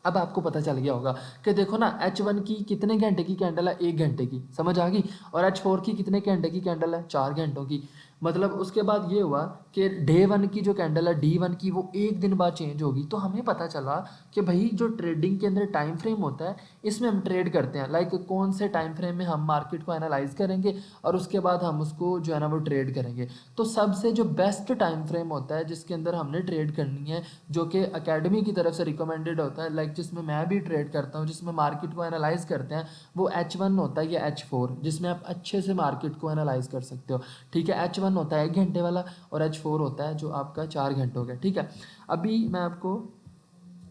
अब आपको पता चल गया होगा कि देखो ना, H1 की कितने घंटे की कैंडल है, 1 घंटे की, समझ आ गई। और H4 की कितने घंटे की कैंडल है, 4 घंटों की। मतलब उसके बाद ये हुआ कि डे 1 की जो कैंडल है D1 की, वो एक दिन बाद चेंज होगी। तो हमें पता चला कि भाई जो ट्रेडिंग के अंदर टाइम फ्रेम होता है, इसमें हम ट्रेड करते हैं, लाइक कौन से टाइम फ्रेम में हम मार्केट को एनालाइज करेंगे और उसके बाद हम उसको जो है ना वो ट्रेड करेंगे। तो सबसे जो बेस्ट टाइम फ्रेम होता है जिसके अंदर हमने ट्रेड करनी है, जो कि एकेडमी की तरफ से रिकमेंडेड होता है, लाइक जिसमें मैं भी ट्रेड करता हूँ, जिसमें मार्केट को एनालाइज करते हैं, वो H1 होता है या H4, जिसमें आप अच्छे से मार्केट को एनालाइज कर सकते हो, ठीक है। H1 होता है 1 घंटे वाला और H4 होता है जो आपका 4 घंटों का, ठीक है। अभी मैं आपको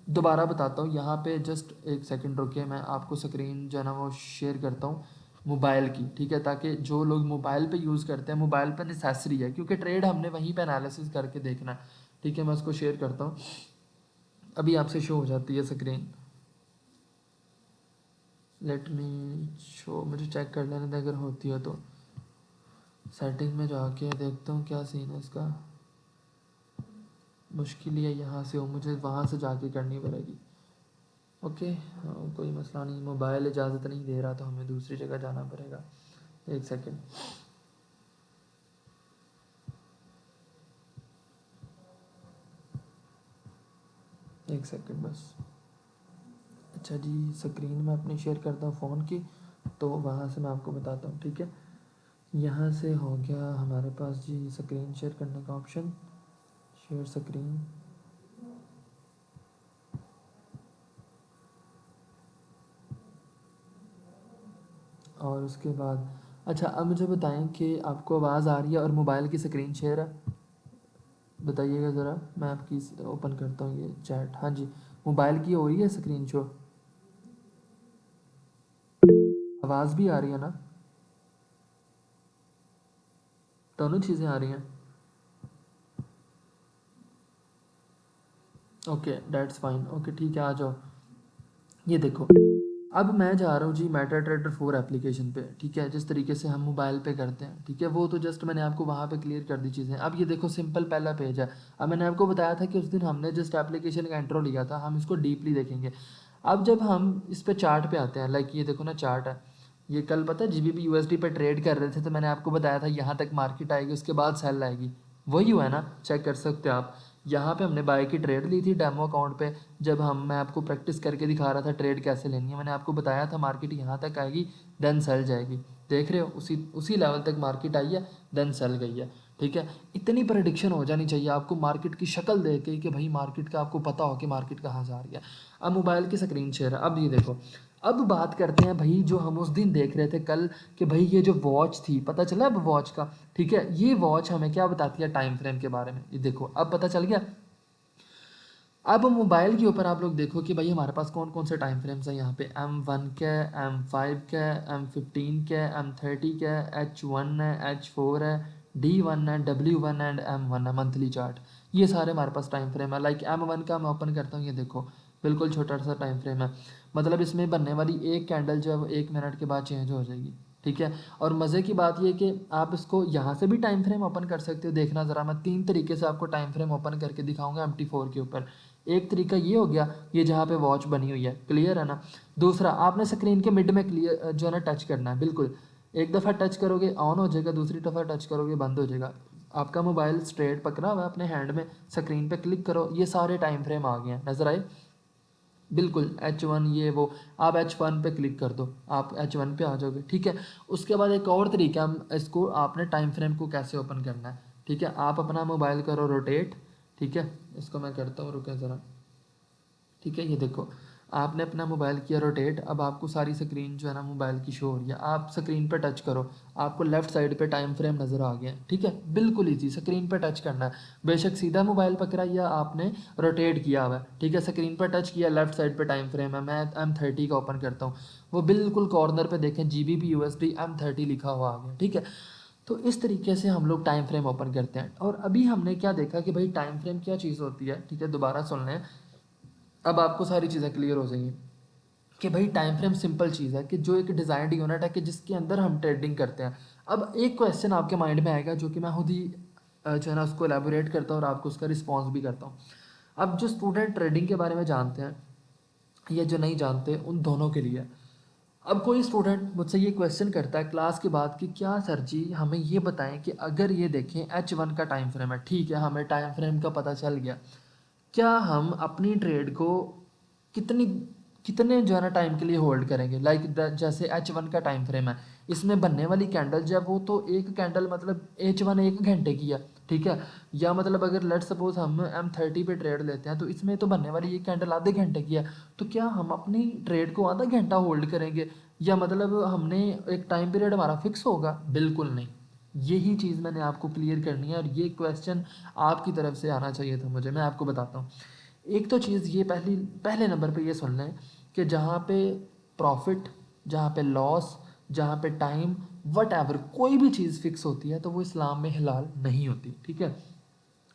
दोबारा बताता हूँ, यहाँ पे जस्ट एक सेकंड रुकिए, मैं आपको स्क्रीन जो है ना वो शेयर करता हूँ मोबाइल की, ठीक है, ताकि जो लोग मोबाइल पे यूज़ करते हैं, मोबाइल पे नेसेसरी है क्योंकि ट्रेड हमने वहीं पे एनालिसिस करके देखना है, ठीक है। मैं उसको शेयर करता हूँ, अभी आपसे शो हो जाती है स्क्रीन। लेट मी शो, मुझे चेक कर लेने दे अगर होती है तो। सेटिंग में जाके देखता हूँ क्या सीन है इसका। मुश्किल ही है यहाँ से हो, मुझे वहाँ से जाके करनी पड़ेगी। ओके हाँ, कोई मसला नहीं, मोबाइल इजाज़त नहीं दे रहा तो हमें दूसरी जगह जाना पड़ेगा। एक सेकंड। एक सेकंड बस। अच्छा जी, स्क्रीन मैं अपनी शेयर करता हूँ फ़ोन की, तो वहाँ से मैं आपको बताता हूँ, ठीक है। यहाँ से हो गया हमारे पास जी स्क्रीन शेयर करने का ऑप्शन, शेयर स्क्रीन। और उसके बाद अच्छा, अब मुझे बताएं कि आपको आवाज़ आ रही है और मोबाइल की स्क्रीन शेयर है? बताइएगा ज़रा, मैं आपकी ओपन करता हूँ ये चैट। हाँ जी, मोबाइल की हो रही है स्क्रीन शो, आवाज़ भी आ रही है ना? दोनों चीज़ें आ रही हैं। ओके डेट्स फाइन, ओके ठीक है, आ जाओ। ये देखो, अब मैं जा रहा हूँ जी मेटा ट्रेडर 4 एप्लीकेशन पे, ठीक है, जिस तरीके से हम मोबाइल पे करते हैं, ठीक है, वो तो जस्ट मैंने आपको वहाँ पे क्लियर कर दी चीज़ें। अब ये देखो सिंपल पहला पेज है। अब मैंने आपको बताया था कि उस दिन हमने जस्ट एप्लीकेशन का इंट्रो लिया था, हम इसको डीपली देखेंगे। अब जब हम इस पे चार्ट पे आते हैं, लाइक ये देखो ना चार्ट है, ये कल पता है जीबीपी यूएसडी पे ट्रेड कर रहे थे, तो मैंने आपको बताया था यहाँ तक मार्केट आएगी, उसके बाद सेल आएगी, वही हुआ है ना, चेक कर सकते हो आप। यहाँ पे हमने बाय की ट्रेड ली थी डेमो अकाउंट पे, जब मैं आपको प्रैक्टिस करके दिखा रहा था ट्रेड कैसे लेनी है, मैंने आपको बताया था मार्केट यहाँ तक आएगी देन सेल जाएगी। देख रहे हो, उसी उसी लेवल तक मार्केट आई है देन सेल गई है, ठीक है। इतनी प्रेडिक्शन हो जानी चाहिए आपको मार्केट की शक्ल देख के कि भाई मार्केट का आपको पता हो कि मार्केट कहाँ जा रही है। अब मोबाइल की स्क्रीन शेयर है, अब ये देखो, अब बात करते हैं भाई जो हम उस दिन देख रहे थे कल, कि भाई ये जो वॉच थी, पता चला अब वॉच का, ठीक है, ये वॉच हमें क्या बताती है टाइम फ्रेम के बारे में, ये देखो अब पता चल गया। अब मोबाइल के ऊपर आप लोग देखो कि भाई हमारे पास कौन कौन से टाइम फ्रेम्स हैं यहाँ पे, M1 के, M5 के, M15 के, M30 के, H1 है, H4 है, D1 है, W1 एंड M1 है, मंथली चार्ट। ये सारे हमारे पास टाइम फ्रेम है। लाइक M1 का मैं ओपन करता हूँ, ये देखो बिल्कुल छोटा सा टाइम फ्रेम है, मतलब इसमें बनने वाली एक कैंडल जो है वो 1 मिनट के बाद चेंज हो जाएगी, ठीक है। और मज़े की बात ये कि आप इसको यहाँ से भी टाइम फ्रेम ओपन कर सकते हो। देखना ज़रा, मैं 3 तरीके से आपको टाइम फ्रेम ओपन करके दिखाऊंगा MT4 के ऊपर। एक तरीका ये हो गया, ये जहाँ पे वॉच बनी हुई है, क्लियर है ना। दूसरा, आपने स्क्रीन के मिड में क्लियर जो है ना टच करना है, बिल्कुल एक दफ़ा टच करोगे ऑन हो जाएगा, दूसरी दफ़ा टच करोगे बंद हो जाएगा। आपका मोबाइल स्ट्रेट पकड़ा हुआ है अपने हैंड में, स्क्रीन पे क्लिक करो, ये सारे टाइम फ्रेम आ गए हैं, नज़र आए बिल्कुल। H1 ये वो, आप H1 पे क्लिक कर दो, आप H1 पे आ जाओगे, ठीक है। उसके बाद एक और तरीका, हम इसको आपने टाइम फ्रेम को कैसे ओपन करना है, ठीक है। आप अपना मोबाइल करो रोटेट, ठीक है, इसको मैं करता हूँ, रुके ज़रा, ठीक है। ये देखो, आपने अपना मोबाइल किया रोटेट, अब आपको सारी स्क्रीन जो है ना मोबाइल की शो हो रही है, आप स्क्रीन पे टच करो, आपको लेफ्ट साइड पे टाइम फ्रेम नज़र आ गया, ठीक है। बिल्कुल ईजी, स्क्रीन पे टच करना है, बेशक सीधा मोबाइल पकड़ा या आपने रोटेट किया हुआ है, ठीक है। स्क्रीन पर टच किया, लेफ्ट साइड पे टाइम फ्रेम है, मैं M30 का ओपन करता हूँ, वो बिल्कुल कॉर्नर पर देखें GBP USD M30 लिखा हुआ आ गया, ठीक है। तो इस तरीके से हम लोग टाइम फ्रेम ओपन करते हैं। और अभी हमने क्या देखा कि भाई टाइम फ्रेम क्या चीज़ होती है, ठीक है, दोबारा सुन लें, अब आपको सारी चीज़ें क्लियर हो जाएंगी कि भाई टाइम फ्रेम सिंपल चीज़ है कि जो एक डिज़ाइंड यूनिट है कि जिसके अंदर हम ट्रेडिंग करते हैं। अब एक क्वेश्चन आपके माइंड में आएगा जो कि मैं खुद ही जो है ना उसको एलेबोरेट करता हूँ और आपको उसका रिस्पॉन्स भी करता हूँ। अब जो स्टूडेंट ट्रेडिंग के बारे में जानते हैं या जो नहीं जानते, उन दोनों के लिए। अब कोई स्टूडेंट मुझसे ये क्वेश्चन करता है क्लास के बाद कि क्या सर जी हमें ये बताएं कि अगर ये देखें H1 का टाइम फ्रेम है, ठीक है, हमें टाइम फ्रेम का पता चल गया, क्या हम अपनी ट्रेड को कितनी कितने जो है ना टाइम के लिए होल्ड करेंगे। लाइक जैसे H1 का टाइम फ्रेम है, इसमें बनने वाली कैंडल जो है वो तो एक कैंडल मतलब H1 1 घंटे की है, ठीक है। या मतलब अगर लेट सपोज हम M30 पे ट्रेड लेते हैं तो इसमें तो बनने वाली एक कैंडल आधे घंटे की है। तो क्या हम अपनी ट्रेड को आधा घंटा होल्ड करेंगे, या मतलब हमने एक टाइम पीरियड हमारा फिक्स होगा? बिल्कुल नहीं। यही चीज़ मैंने आपको क्लियर करनी है और ये क्वेश्चन आपकी तरफ से आना चाहिए था मुझे, मैं आपको बताता हूँ। एक तो चीज़ ये पहले नंबर पे ये सुन लें कि जहाँ पे प्रॉफिट, जहाँ पे लॉस, जहाँ पे टाइम, वट एवर कोई भी चीज़ फिक्स होती है तो वो इस्लाम में हलाल नहीं होती, ठीक है।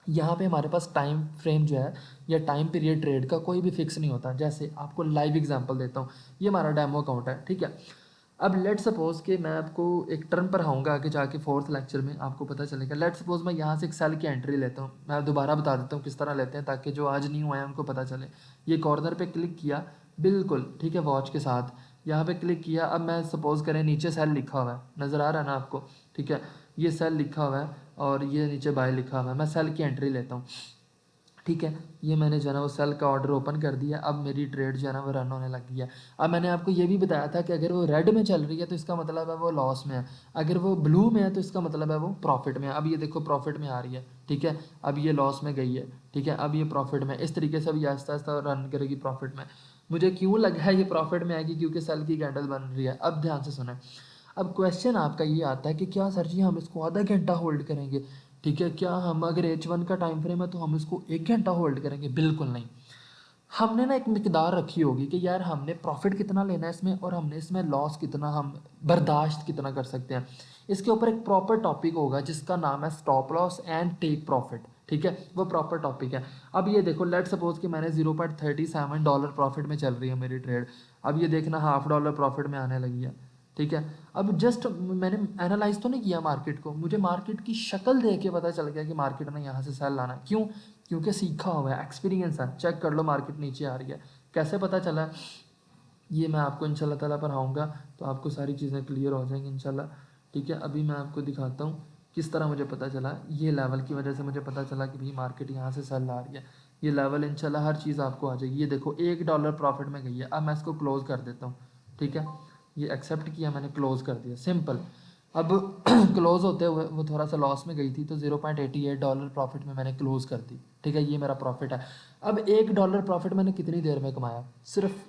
यहाँ पे हमारे पास टाइम फ्रेम जो है या टाइम पीरियड ट्रेड का कोई भी फिक्स नहीं होता। जैसे आपको लाइव एग्जांपल देता हूँ, ये हमारा डेमो अकाउंट है, ठीक है। अब लेट सपोज कि मैं आपको एक टर्म पर आऊँगा आगे जाके फोर्थ लेक्चर में आपको पता चलेगा। लेट सपोज मैं यहाँ से एक सेल की एंट्री लेता हूँ, मैं दोबारा बता देता हूँ किस तरह लेते हैं ताकि जो आज न्यू आया उनको पता चले। ये कॉर्नर पे क्लिक किया, बिल्कुल ठीक है, वॉच के साथ यहाँ पे क्लिक किया। अब मैं सपोज करें नीचे सेल लिखा हुआ है, नज़र आ रहा है ना आपको, ठीक है, ये सेल लिखा हुआ है और ये नीचे बाय लिखा हुआ है। मैं सेल की एंट्री लेता हूँ, ठीक है, ये मैंने जो है ना वो सेल का ऑर्डर ओपन कर दिया। अब मेरी ट्रेड जो है ना वो रन होने लग गई है। अब मैंने आपको ये भी बताया था कि अगर वो रेड में चल रही है तो इसका मतलब है वो लॉस में है, अगर वो ब्लू में है तो इसका मतलब है वो प्रॉफिट में है। अब ये देखो प्रॉफिट में आ रही है, ठीक है, अब ये लॉस में गई है, ठीक है, अब ये प्रॉफिट में। इस तरीके से अब ये आहिस्ता आहिस्ता रन करेगी प्रॉफिट में। मुझे क्यों लगा है ये प्रॉफिट में आएगी, क्योंकि सेल की कैंडल बन रही है। अब ध्यान से सुने, अब क्वेश्चन आपका ये आता है कि क्या सर जी हम इसको आधा घंटा होल्ड करेंगे, ठीक है, क्या हम अगर H1 का टाइम फ्रेम है तो हम इसको 1 घंटा होल्ड करेंगे? बिल्कुल नहीं। हमने ना एक मिकदार रखी होगी कि यार हमने प्रॉफिट कितना लेना है इसमें और हमने इसमें लॉस कितना, हम बर्दाश्त कितना कर सकते हैं। इसके ऊपर एक प्रॉपर टॉपिक होगा जिसका नाम है stop loss and take profit, ठीक है, वो प्रॉपर टॉपिक है। अब ये देखो, लेट सपोज कि मैंने $0.37 प्रॉफिट में चल रही है मेरी ट्रेड। अब ये देखना $0.5 प्रॉफिट में आने लगी है, ठीक है। अब जस्ट मैंने एनालाइज तो नहीं किया मार्केट को, मुझे मार्केट की शक्ल देख के पता चल गया कि मार्केट ने यहाँ से सेल लाना है। क्यों? क्योंकि सीखा हुआ है, एक्सपीरियंस है। चेक कर लो मार्केट नीचे आ रही है, कैसे पता चला? ये मैं आपको इंशाल्लाह ताला पढ़ाऊँगा तो आपको सारी चीज़ें क्लियर हो जाएंगी इंशाल्लाह, ठीक है। अभी मैं आपको दिखाता हूँ किस तरह मुझे पता चला। ये लेवल की वजह से मुझे पता चला कि भाई मार्केट यहाँ से सेल आ रही है। ये लेवल इंशाल्लाह हर चीज़ आपको आ जाएगी। ये देखो $1 प्रॉफिट में गई है। अब मैं इसको क्लोज़ कर देता हूँ, ठीक है, ये एक्सेप्ट किया मैंने, क्लोज़ कर दिया, सिंपल। अब क्लोज़ होते हुए वो थोड़ा सा लॉस में गई थी तो $0.88 प्रॉफिट में मैंने क्लोज़ कर दी, ठीक है, ये मेरा प्रॉफिट है। अब $1 प्रॉफिट मैंने कितनी देर में कमाया? सिर्फ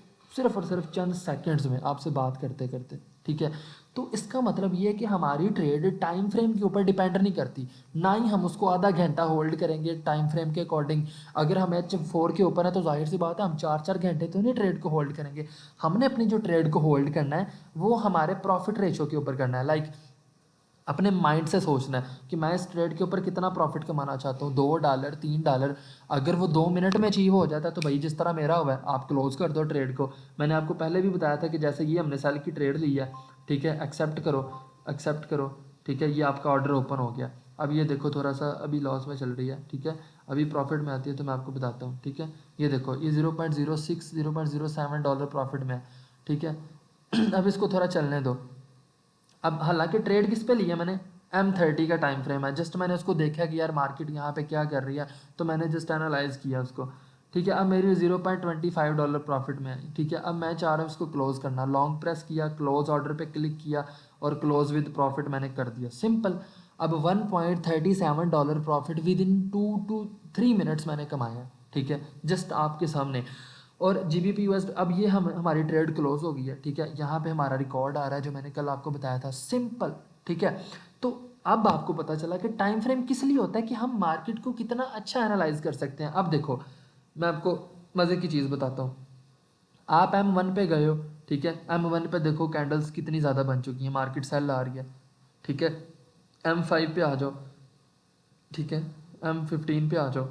और सिर्फ चंद सेकंड्स में, आपसे बात करते करते, ठीक है। तो इसका मतलब ये है कि हमारी ट्रेड टाइम फ्रेम के ऊपर डिपेंड नहीं करती, ना ही हम उसको आधा घंटा होल्ड करेंगे टाइम फ्रेम के अकॉर्डिंग। अगर हम H4 के ऊपर है तो जाहिर सी बात है हम 4 4 घंटे तो नहीं ट्रेड को होल्ड करेंगे। हमने अपनी जो ट्रेड को होल्ड करना है वो हमारे प्रॉफिट रेशो के ऊपर करना है। लाइक अपने माइंड से सोचना है कि मैं इस ट्रेड के ऊपर कितना प्रॉफिट कमाना चाहता हूँ, $2 $3। अगर वो 2 मिनट में अचीव हो जाता है तो भाई जिस तरह मेरा हुआ है आप क्लोज कर दो ट्रेड को। मैंने आपको पहले भी बताया था कि जैसे ये हमने सेल की ट्रेड ली है, ठीक है, एक्सेप्ट करो, एक्सेप्ट करो, ठीक है, ये आपका ऑर्डर ओपन हो गया। अब ये देखो थोड़ा सा अभी लॉस में चल रही है, ठीक है, अभी प्रॉफिट में आती है तो मैं आपको बताता हूँ, ठीक है। ये देखो ये 0.06 $0.07 प्रॉफिट में है, ठीक है। अब इसको थोड़ा चलने दो। अब हालांकि ट्रेड किस पे लिया मैंने, M30 का टाइम फ्रेम है। जस्ट मैंने उसको देखा कि यार मार्केट यहाँ पे क्या कर रही है तो मैंने जस्ट एनालाइज किया उसको, ठीक है। अब मेरी $0.25 प्रॉफिट में है, ठीक है। अब मैं चाह रहा हूँ उसको क्लोज करना, लॉन्ग प्रेस किया, क्लोज ऑर्डर पे क्लिक किया और क्लोज विद प्रॉफिट मैंने कर दिया, सिंपल। अब $1.37 profit with in 2 to 3 minutes मैंने कमाया, ठीक है, जस्ट आपके सामने। और GBP/USD, अब ये हम हमारी ट्रेड क्लोज हो गई है, ठीक है। यहाँ पे हमारा रिकॉर्ड आ रहा है जो मैंने कल आपको बताया था, सिंपल, ठीक है। तो अब आपको पता चला कि टाइम फ्रेम किस लिए होता है, कि हम मार्केट को कितना अच्छा एनालाइज कर सकते हैं। अब देखो मैं आपको मज़े की चीज़ बताता हूँ। आप M1 पे गए हो, ठीक है, M1 पे देखो कैंडल्स कितनी ज़्यादा बन चुकी हैं, मार्केट सेल आ रही है, ठीक है। M5 पे आ जाओ, ठीक है, M15 पे आ जाओ,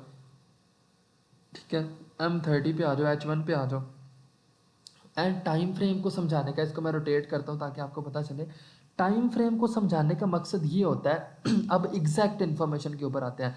ठीक है, M30 पे आ जाओ, H1 पे आ जाओ। एंड टाइम फ्रेम को समझाने का, इसको मैं रोटेट करता हूँ ताकि आपको पता चले। टाइम फ्रेम को समझाने का मकसद ये होता है अब एग्जैक्ट इन्फॉर्मेशन के ऊपर आते हैं।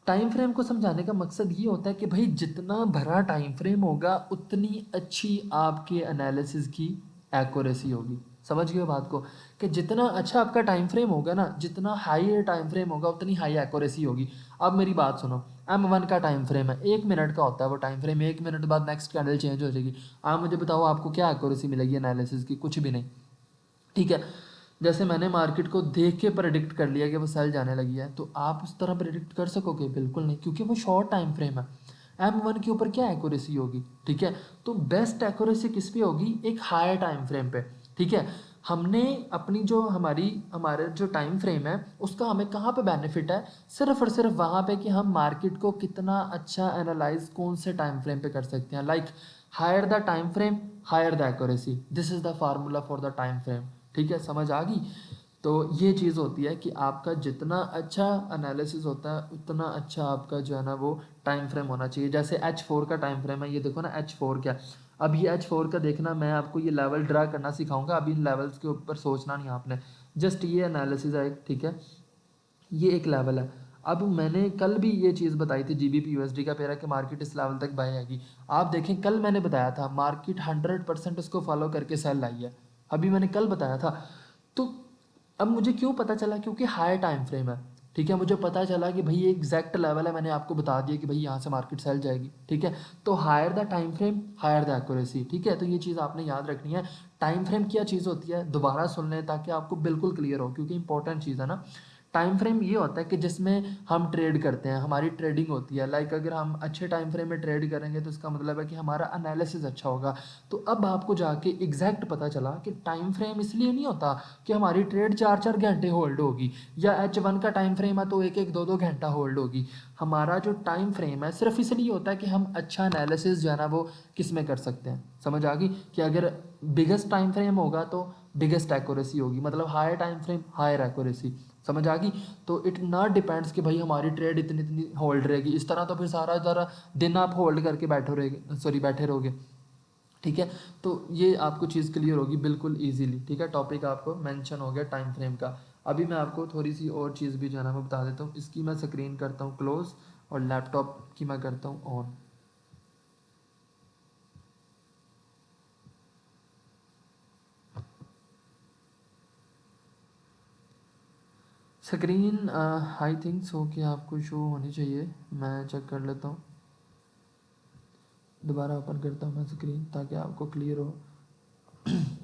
टाइम फ्रेम को समझाने का मकसद ये होता है कि भाई जितना भरा टाइम फ्रेम होगा उतनी अच्छी आपके एनालिसिस की एक्यूरेसी होगी। समझ गए बात को, कि जितना अच्छा आपका टाइम फ्रेम होगा ना, जितना हाई टाइम फ्रेम होगा उतनी हाई एक्यूरेसी होगी। अब मेरी बात सुनो, M1 का टाइम फ्रेम है 1 मिनट का होता है वो टाइम फ्रेम, 1 मिनट बाद नेक्स्ट कैंडल चेंज हो जाएगी। आप मुझे बताओ आपको क्या एक्यूरेसी मिलेगी एनालिसिस की? कुछ भी नहीं, ठीक है। जैसे मैंने मार्केट को देख के प्रेडिक्ट कर लिया कि वो सेल जाने लगी है, तो आप उस तरह प्रेडिक्ट कर सकोगे? बिल्कुल नहीं, क्योंकि वो शॉर्ट टाइम फ्रेम है। M1 के ऊपर क्या एक्यूरेसी होगी, ठीक है। तो बेस्ट एक्यूरेसी किस पे होगी? एक हायर टाइम फ्रेम पे, ठीक है। हमने अपनी जो हमारे जो टाइम फ्रेम है उसका हमें कहाँ पे बेनिफिट है? सिर्फ और सिर्फ वहाँ पे कि हम मार्केट को कितना अच्छा एनालाइज कौन से टाइम फ्रेम पे कर सकते हैं। Like higher the time frame, higher the accuracy, this is the formula for the time frame, ठीक है, समझ आ गई? तो ये चीज़ होती है कि आपका जितना अच्छा एनालिसिस होता है उतना अच्छा आपका जो है ना वो टाइम फ्रेम होना चाहिए। जैसे H4 का टाइम फ्रेम है, ये देखो ना H4 क्या, अब ये H4 का देखना, मैं आपको ये लेवल ड्रा करना सिखाऊंगा, अभी इन लेवल्स के ऊपर सोचना नहीं आपने, जस्ट ये एनालिसिस है, ठीक है, ये एक लेवल है। अब मैंने कल भी ये चीज़ बताई थी GBP USD का पेरा कि मार्केट इस लेवल तक बाय आएगी। आप देखें कल मैंने बताया था मार्केट 100% उसको फॉलो करके सेल आई है, अभी मैंने कल बताया था। तो अब मुझे क्यों पता चला, क्योंकि हायर टाइम फ्रेम है, ठीक है, मुझे पता चला कि भाई ये एग्जैक्ट लेवल है, मैंने आपको बता दिया कि भाई यहाँ से मार्केट सेल जाएगी, ठीक है। तो higher the time frame higher the accuracy, ठीक है, तो ये चीज़ आपने याद रखनी है। टाइम फ्रेम क्या चीज़ होती है दोबारा सुन लें ताकि आपको बिल्कुल क्लियर हो, क्योंकि इंपॉर्टेंट चीज़ है ना। टाइम फ्रेम ये होता है कि जिसमें हम ट्रेड करते हैं, हमारी ट्रेडिंग होती है, लाइक अगर हम अच्छे टाइम फ्रेम में ट्रेड करेंगे तो इसका मतलब है कि हमारा एनालिसिस अच्छा होगा। तो अब आपको जाके एग्जैक्ट पता चला कि टाइम फ्रेम इसलिए नहीं होता कि हमारी ट्रेड 4-4 घंटे होल्ड होगी, या H1 का टाइम फ्रेम है तो 1-1 2-2 घंटा होल्ड होगी। हमारा जो टाइम फ्रेम है सिर्फ इसलिए होता है कि हम अच्छा एनालिसिस जो है ना वो किस में कर सकते हैं, समझ आ गई, कि अगर बिगेस्ट टाइम फ्रेम होगा तो बिगेस्ट एक्यूरेसी होगी, मतलब higher time frame higher accuracy, समझ आ गई। तो इट नॉट डिपेंड्स कि भाई हमारी ट्रेड इतनी इतनी होल्ड रहेगी, इस तरह तो फिर सारा दिन आप होल्ड करके बैठे रहोगे, ठीक है। तो ये आपको चीज़ क्लियर होगी बिल्कुल इजीली, ठीक है। टॉपिक आपको मेंशन हो गया टाइम फ्रेम का। अभी मैं आपको थोड़ी सी और चीज़ भी जो है ना मैं बता देता हूँ। इसकी मैं स्क्रीन करता हूँ क्लोज और लैपटॉप की मैं करता हूँ on. Screen I think so कि आपको शो होनी चाहिए, मैं चेक कर लेता हूँ, दोबारा ओपन करता हूँ मैं स्क्रीन ताकि आपको क्लियर हो,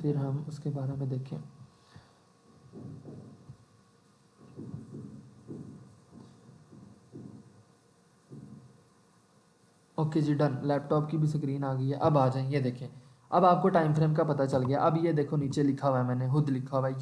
फिर हम उसके बारे में देखें। ओके जी डन, लैपटॉप की भी स्क्रीन आ गई है। अब आ जाएं, ये देखें, अब आपको टाइम फ्रेम का पता चल गया। अब ये देखो नीचे लिखा हुआ है, मैंने खुद लिखा हुआ है,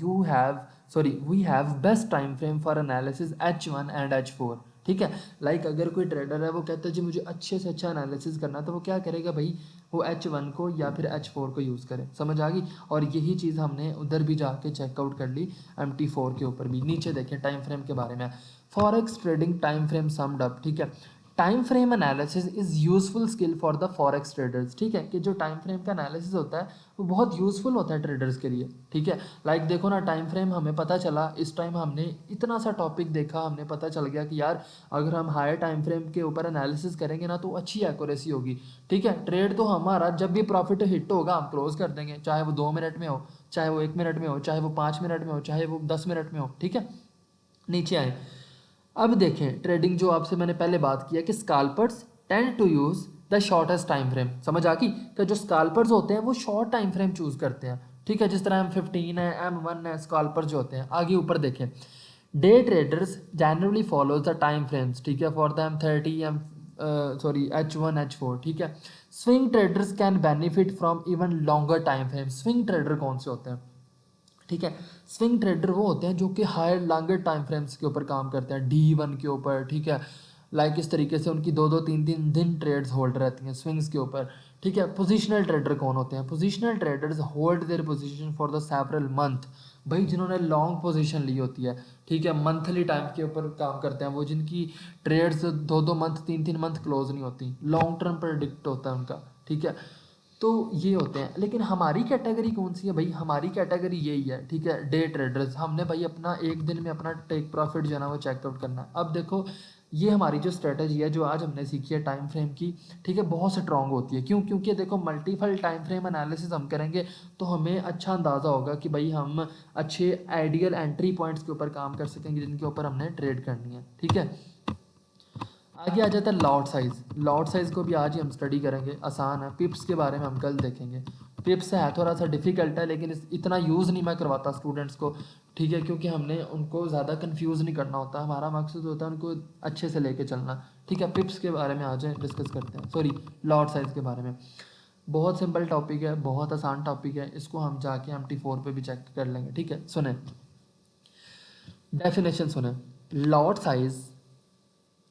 we have best time frame for analysis H1 and H4, ठीक है। लाइक अगर कोई ट्रेडर है वो कहता है जी मुझे अच्छे से अच्छा एनालिसिस करना, तो वो क्या करेगा भाई, वो H1 को या फिर H4 को यूज़ करे, समझ आ गई। और यही चीज़ हमने उधर भी जाके चेकआउट कर ली MT4 के ऊपर भी। नीचे देखें टाइम फ्रेम के बारे में, forex trading time frame summed up, ठीक है। Time frame analysis is useful skill for the forex traders, ठीक है, कि जो टाइम फ्रेम का एनालिसिस होता है वो बहुत यूजफुल होता है ट्रेडर्स के लिए, ठीक है। लाइक देखो ना, टाइम फ्रेम हमें पता चला, इस टाइम हमने इतना सा टॉपिक देखा, हमने पता चल गया कि यार अगर हम हायर टाइम फ्रेम के ऊपर एनालिसिस करेंगे ना तो अच्छी एक्यूरेसी होगी, ठीक है। ट्रेड तो हमारा जब भी प्रॉफिट हिट होगा हम क्लोज कर देंगे, चाहे वो 2 मिनट में हो, चाहे वो 1 मिनट में हो, चाहे वो 5 मिनट में हो, चाहे वो 10 मिनट में हो, ठीक है। नीचे आए, अब देखें ट्रेडिंग जो आपसे मैंने पहले बात किया कि scalpers tend to use the shortest time frame, समझ आ गई, कि जो स्काल्पर्स होते हैं वो शॉर्ट टाइम फ्रेम चूज़ करते हैं, ठीक है। जिस तरह M15 है, M1 है, स्काल्पर्स जो होते हैं। आगे ऊपर देखें, day traders generally follows the time frames, ठीक है, for the M30 H1 H4, ठीक है। Swing traders can benefit from even longer time frame. Swing trader कौन से होते हैं, ठीक है। स्विंग ट्रेडर वो होते हैं जो कि हायर लॉन्गर टाइम फ्रेम्स के ऊपर काम करते हैं, D1 के ऊपर, ठीक है। लाइक इस तरीके से उनकी 2-2 3-3 दिन ट्रेड्स होल्ड रहती हैं स्विंग्स के ऊपर, ठीक है। पोजिशनल ट्रेडर कौन होते हैं, positional traders hold their position for the several month, भाई जिन्होंने लॉन्ग पोजीशन ली होती है, ठीक है, मंथली टाइम के ऊपर काम करते हैं, वो जिनकी ट्रेड्स 2-2 मंथ 3-3 मंथ क्लोज नहीं होती, लॉन्ग टर्म प्रेडिक्ट होता है उनका, ठीक है। तो ये होते हैं, लेकिन हमारी कैटेगरी कौन सी है भाई, हमारी कैटेगरी यही है, ठीक है, डे ट्रेडर्स। हमने भाई अपना एक दिन में अपना टेक प्रॉफिट जो है ना वो चेकआउट करना है। अब देखो ये हमारी जो स्ट्रेटजी है जो आज हमने सीखी है टाइम फ्रेम की, ठीक है, बहुत स्ट्रांग होती है। क्यों, क्योंकि देखो मल्टीपल टाइम फ्रेम एनालिसिस हम करेंगे तो हमें अच्छा अंदाज़ा होगा कि भाई हम अच्छे आइडियल एंट्री पॉइंट्स के ऊपर काम कर सकेंगे जिनके ऊपर हमने ट्रेड करनी है, ठीक है। आगे आ जाता है लॉट साइज़। लॉट साइज़ को भी आज ही हम स्टडी करेंगे, आसान है। पिप्स के बारे में हम कल देखेंगे। पिप्स है थोड़ा सा डिफ़िकल्ट है, लेकिन इतना यूज़ नहीं मैं करवाता स्टूडेंट्स को, ठीक है, क्योंकि हमने उनको ज़्यादा कंफ्यूज नहीं करना होता, हमारा मकसद होता है उनको अच्छे से लेके चलना, ठीक है। पिप्स के बारे में आज डिस्कस करते हैं, सॉरी लॉट साइज़ के बारे में। बहुत सिंपल टॉपिक है, बहुत आसान टॉपिक है, इसको हम जाके MT4 पे भी चेक कर लेंगे, ठीक है। सुने डेफिनेशन, सुने, lot size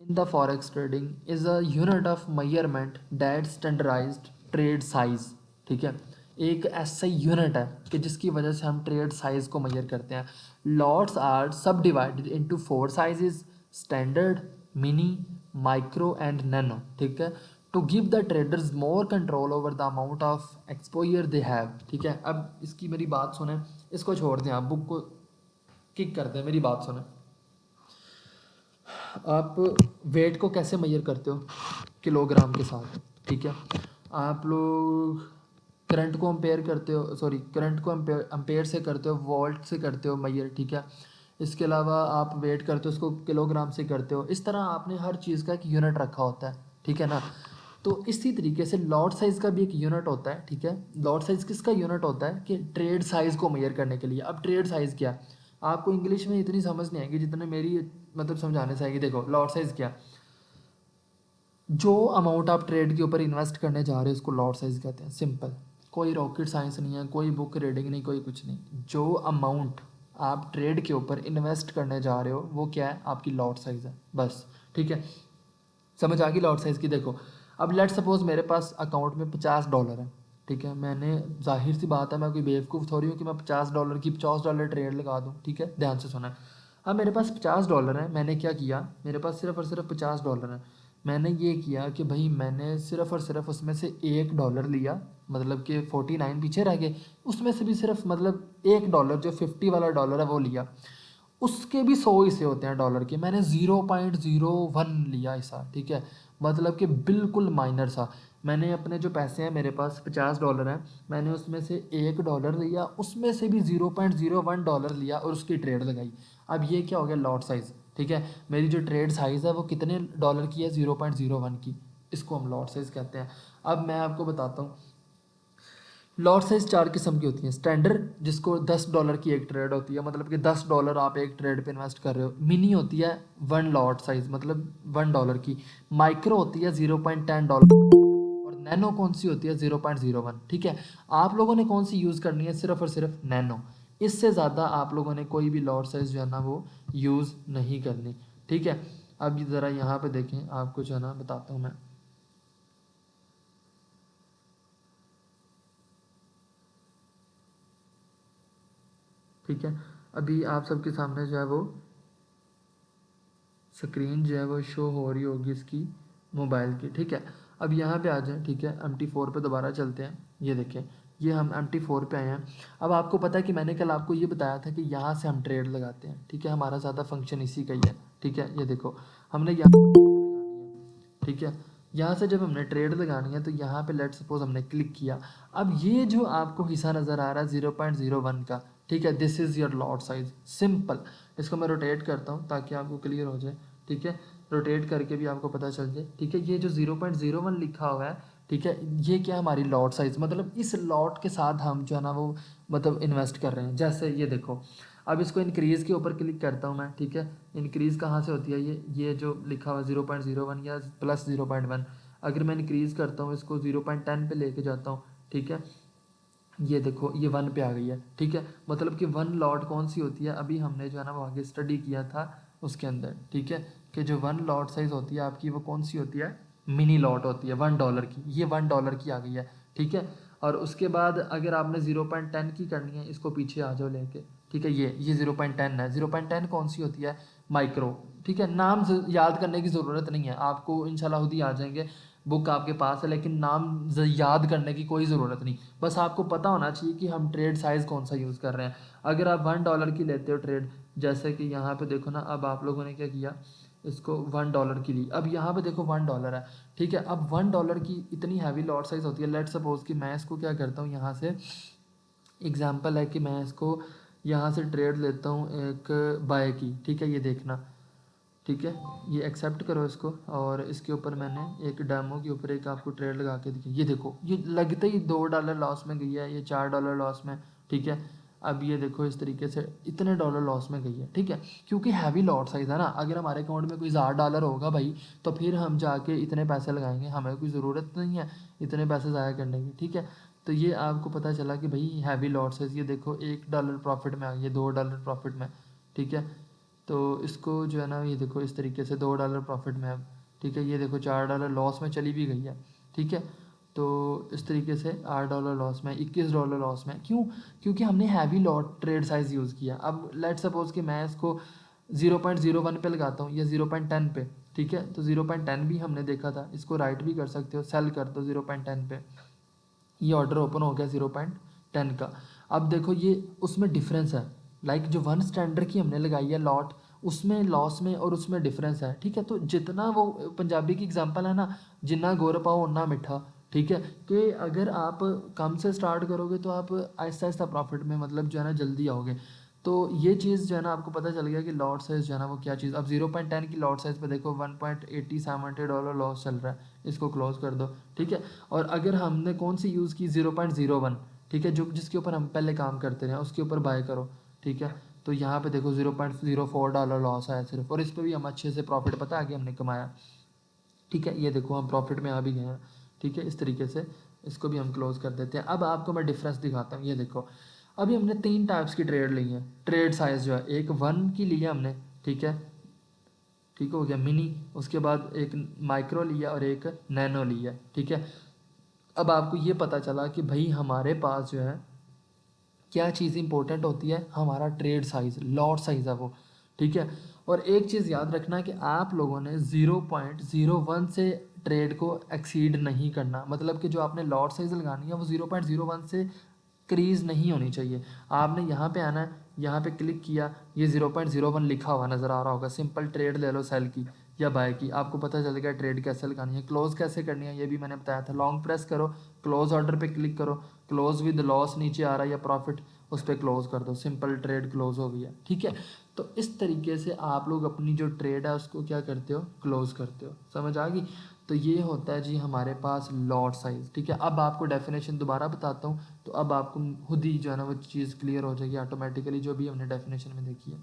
in the forex trading is a unit of measurement that standardized trade size, ठीक है। एक ऐसा यूनिट है कि जिसकी वजह से हम ट्रेड साइज को मेजर करते हैं। Lots are subdivided into 4 sizes, standard, mini, micro and nano, ठीक है। To give the traders more control over the amount of exposure they have. ठीक है, अब इसकी मेरी बात सुने, इसको छोड़ दें, आप बुक को किक कर दें, मेरी बात सुने। आप वेट को कैसे मेजर करते हो? किलोग्राम के साथ। ठीक है, आप लोग करंट को अम्पेयर करते हो, सॉरी करंट को अम्पेयर से करते हो, वोल्ट से करते हो मेजर। ठीक है, इसके अलावा आप वेट करते हो उसको किलोग्राम से करते हो। इस तरह आपने हर चीज़ का एक यूनिट रखा होता है। ठीक है ना, तो इसी तरीके से लॉट साइज़ का भी एक यूनिट होता है। ठीक है, लॉट साइज़ किसका यूनिट होता है कि ट्रेड साइज़ को मेजर करने के लिए। अब ट्रेड साइज़ क्या, आपको इंग्लिश में इतनी समझ नहीं आएगी जितने मेरी मतलब समझाने से आएगी। देखो लॉट साइज़ क्या, जो अमाउंट आप ट्रेड के ऊपर इन्वेस्ट करने जा रहे हो उसको लॉट साइज़ कहते हैं। सिंपल, कोई रॉकेट साइंस नहीं है, कोई बुक रीडिंग नहीं, कोई कुछ नहीं। जो अमाउंट आप ट्रेड के ऊपर इन्वेस्ट करने जा रहे हो वो क्या है, आपकी लॉट साइज़ है, बस। ठीक है, समझ आ गई लॉट साइज़ की। देखो अब लेट सपोज मेरे पास अकाउंट में $50 है। ठीक है, मैंने जाहिर सी बात है, मैं कोई बेवकूफ़ थोड़ी हूँ कि मैं $50 की $50 ट्रेड लगा दूँ। ठीक है, ध्यान से सुना। अब मेरे पास $50 है, मैंने क्या किया, मेरे पास सिर्फ और सिर्फ $50 है। मैंने ये किया कि भाई मैंने सिर्फ और सिर्फ उसमें से $1 लिया, मतलब कि 49 पीछे रह गए, उसमें से भी सिर्फ मतलब $1 जो 50 वाला डॉलर है वो लिया। उसके भी 100 हिस्से होते हैं डॉलर के, मैंने 0.01 लिया हिस्सा। ठीक है, मतलब कि बिल्कुल माइनर सा। मैंने अपने जो पैसे हैं, मेरे पास $50 हैं, मैंने उसमें से $1 लिया, उसमें से भी $0.01 लिया और उसकी ट्रेड लगाई। अब ये क्या हो गया, लॉट साइज़। ठीक है, मेरी जो ट्रेड साइज़ है वो कितने डॉलर की है, 0.01 की, इसको हम लॉट साइज़ कहते हैं। अब मैं आपको बताता हूँ, लॉट साइज 4 किस्म की होती हैं। स्टैंडर्ड, जिसको $10 की एक ट्रेड होती है, मतलब कि $10 आप एक ट्रेड पे इन्वेस्ट कर रहे हो। मिनी होती है 1 लॉट साइज, मतलब $1 की। माइक्रो होती है $0.10, और नैनो कौन सी होती है, 0.01। ठीक है, आप लोगों ने कौन सी यूज़ करनी है, सिर्फ और सिर्फ नैनो। इससे ज़्यादा आप लोगों ने कोई भी लॉट साइज जो है ना वो यूज़ नहीं करनी। ठीक है, अब ज़रा यहाँ पे देखें, आपको जो है ना बताता हूँ मैं। ठीक है, अभी आप सबके सामने जो है वो स्क्रीन जो है वो शो हो रही होगी इसकी मोबाइल की। ठीक है, अब यहाँ पे आ जाए। ठीक है, MT4 पे दोबारा चलते हैं। ये देखें, ये हम MT4 पे आए हैं। अब आपको पता है कि मैंने कल आपको ये बताया था कि यहाँ से हम ट्रेड लगाते हैं। ठीक है, हमारा ज़्यादा फंक्शन इसी का ही है। ठीक है, ये देखो हमने यहाँ लगानी है। ठीक है, यहाँ से जब हमने ट्रेड लगानी है तो यहाँ पे लेट सपोज हमने क्लिक किया। अब ये जो आपको हिस्सा नज़र आ रहा है 0.01 का, ठीक है, this is your lot size. Simple, इसको मैं रोटेट करता हूँ ताकि आपको क्लियर हो जाए। ठीक है, रोटेट करके भी आपको पता चल जाए। ठीक है, ये जो 0.01 लिखा हुआ है, ठीक है, ये क्या हमारी लॉट साइज, मतलब इस लॉट के साथ हम जो है ना वो मतलब इन्वेस्ट कर रहे हैं। जैसे ये देखो, अब इसको इंक्रीज़ के ऊपर क्लिक करता हूँ मैं। ठीक है, इंक्रीज़ कहाँ से होती है, ये जो लिखा हुआ 0.01 या प्लस 0.1, अगर मैं इंक्रीज़ करता हूँ इसको 0.10 पे लेके जाता हूँ। ठीक है, ये देखो ये 1 पे आ गई है। ठीक है, मतलब कि 1 लॉट कौन सी होती है, अभी हमने जो है ना वो आगे स्टडी किया था उसके अंदर। ठीक है, कि जो 1 लॉट साइज़ होती है आपकी वो कौन सी होती है, मिनी लॉट होती है $1 की। ये $1 की आ गई है। ठीक है, और उसके बाद अगर आपने 0.10 की करनी है, इसको पीछे आ जाओ लेके। ठीक है, ये 0.10 है। 0.10 कौन सी होती है, माइक्रो। ठीक है, नाम याद करने की ज़रूरत नहीं है, आपको इंशाल्लाह खुद ही आ जाएंगे, बुक आपके पास है, लेकिन नाम याद करने की कोई ज़रूरत नहीं। बस आपको पता होना चाहिए कि हम ट्रेड साइज़ कौन सा यूज़ कर रहे हैं। अगर आप $1 की लेते हो ट्रेड, जैसे कि यहाँ पे देखो ना, अब आप लोगों ने क्या किया, इसको $1 की ली। अब यहाँ पे देखो $1 है। ठीक है, अब $1 की इतनी हैवी लॉट साइज़ होती है। लेट सपोज कि मैं इसको क्या करता हूँ, यहाँ से एग्जांपल है कि मैं इसको यहाँ से ट्रेड लेता हूँ एक बाय की। ठीक है, ये देखना। ठीक है, ये एक्सेप्ट करो इसको, और इसके ऊपर मैंने एक डेमो के ऊपर एक आपको ट्रेड लगा के दिखाई। ये देखो, ये लगते ही $2 लॉस में गई है, ये $4 लॉस में। ठीक है, अब ये देखो इस तरीके से इतने डॉलर लॉस में गई है। ठीक है, क्योंकि हैवी लॉट साइज़ है ना, अगर हमारे अकाउंट में कोई $1000 होगा भाई, तो फिर हम जाके इतने पैसे लगाएंगे, हमें कोई ज़रूरत नहीं है इतने पैसे ज़ाया करने की। ठीक है, तो ये आपको पता चला कि भाई हैवी लॉट साइज़, ये देखो $1 प्रॉफिट में आ गई है, $2 प्रॉफिट में। ठीक है, तो इसको जो है ना ये देखो इस तरीके से $2 प्रॉफिट में अब। ठीक है, ये देखो $4 लॉस में चली भी गई है। ठीक है, तो इस तरीके से $8 लॉस में, $21 लॉस में। क्यों, क्योंकि हमने heavy lot trade size use किया। अब लेट सपोज़ कि मैं इसको 0.01 पे लगाता हूँ या 0.10 पे, ठीक है। तो 0.10 भी हमने देखा था, इसको राइट भी कर सकते हो, सेल कर दो 0.10 पे, ये ऑर्डर ओपन हो गया 0.10 का। अब देखो ये उसमें डिफरेंस है, लाइक जो 1 स्टैंडर्ड की हमने लगाई है लॉट, उसमें लॉस में और उसमें डिफरेंस है, ठीक है। तो जितना वो पंजाबी की एग्जांपल है ना, जितना गुड़ पाओ उतना मीठा, ठीक है। कि अगर आप कम से स्टार्ट करोगे तो आप आहिस्ता आहिस्ता प्रॉफिट में मतलब जो है ना जल्दी आओगे। तो ये चीज़ जो है ना आपको पता चल गया कि लॉट साइज़ जो है ना वो क्या चीज़। अब 0.10 की लॉट साइज़ पे देखो $1.87 लॉस चल रहा है, इसको क्लोज कर दो, ठीक है। और अगर हमने कौन सी यूज़ की 0.01, ठीक है, जो जिसके ऊपर हम पहले काम करते रहे उसके ऊपर बाय करो, ठीक है। तो यहाँ पे देखो $0.04 लॉस आया सिर्फ, और इस पर भी हम अच्छे से प्रॉफिट पता आगे हमने कमाया, ठीक है। ये देखो हम प्रॉफिट में आ भी गए हैं, ठीक है। इस तरीके से इसको भी हम क्लोज कर देते हैं। अब आपको मैं डिफरेंस दिखाता हूँ, ये देखो अभी हमने 3 टाइप्स की ट्रेड ली है। ट्रेड साइज़ जो है एक 1 की ली है हमने, ठीक है, ठीक हो गया मिनी, उसके बाद एक माइक्रो लिया और एक नैनो लिया, ठीक है। अब आपको ये पता चला कि भाई हमारे पास जो है क्या चीज़ इंपॉर्टेंट होती है, हमारा ट्रेड साइज़, लॉट साइज़ है वो, ठीक है। और एक चीज़ याद रखना कि आप लोगों ने 0.01 से ट्रेड को एक्सीड नहीं करना, मतलब कि जो आपने लॉट साइज़ लगानी है वो 0.01 से क्रीज नहीं होनी चाहिए। आपने यहाँ पे आना है, यहाँ पे क्लिक किया, ये 0.01 लिखा हुआ नज़र आ रहा होगा, सिंपल ट्रेड ले लो सेल की या बाय की, आपको पता चल गया ट्रेड कैसे लगानी है। क्लोज कैसे करनी है ये भी मैंने बताया था, लॉन्ग प्रेस करो, क्लोज ऑर्डर पे क्लिक करो, क्लोज विद लॉस नीचे आ रहा है या प्रॉफिट, उस पर क्लोज कर दो, सिंपल ट्रेड क्लोज हो गई है, ठीक है। तो इस तरीके से आप लोग अपनी जो ट्रेड है उसको क्या करते हो, क्लोज करते हो, समझ आ गई। तो ये होता है जी हमारे पास लॉट साइज़, ठीक है। अब आपको डेफिनेशन दोबारा बताता हूँ, तो अब आपको खुद ही जो है ना वो चीज़ क्लियर हो जाएगी ऑटोमेटिकली, जो भी हमने डेफिनेशन में देखी है।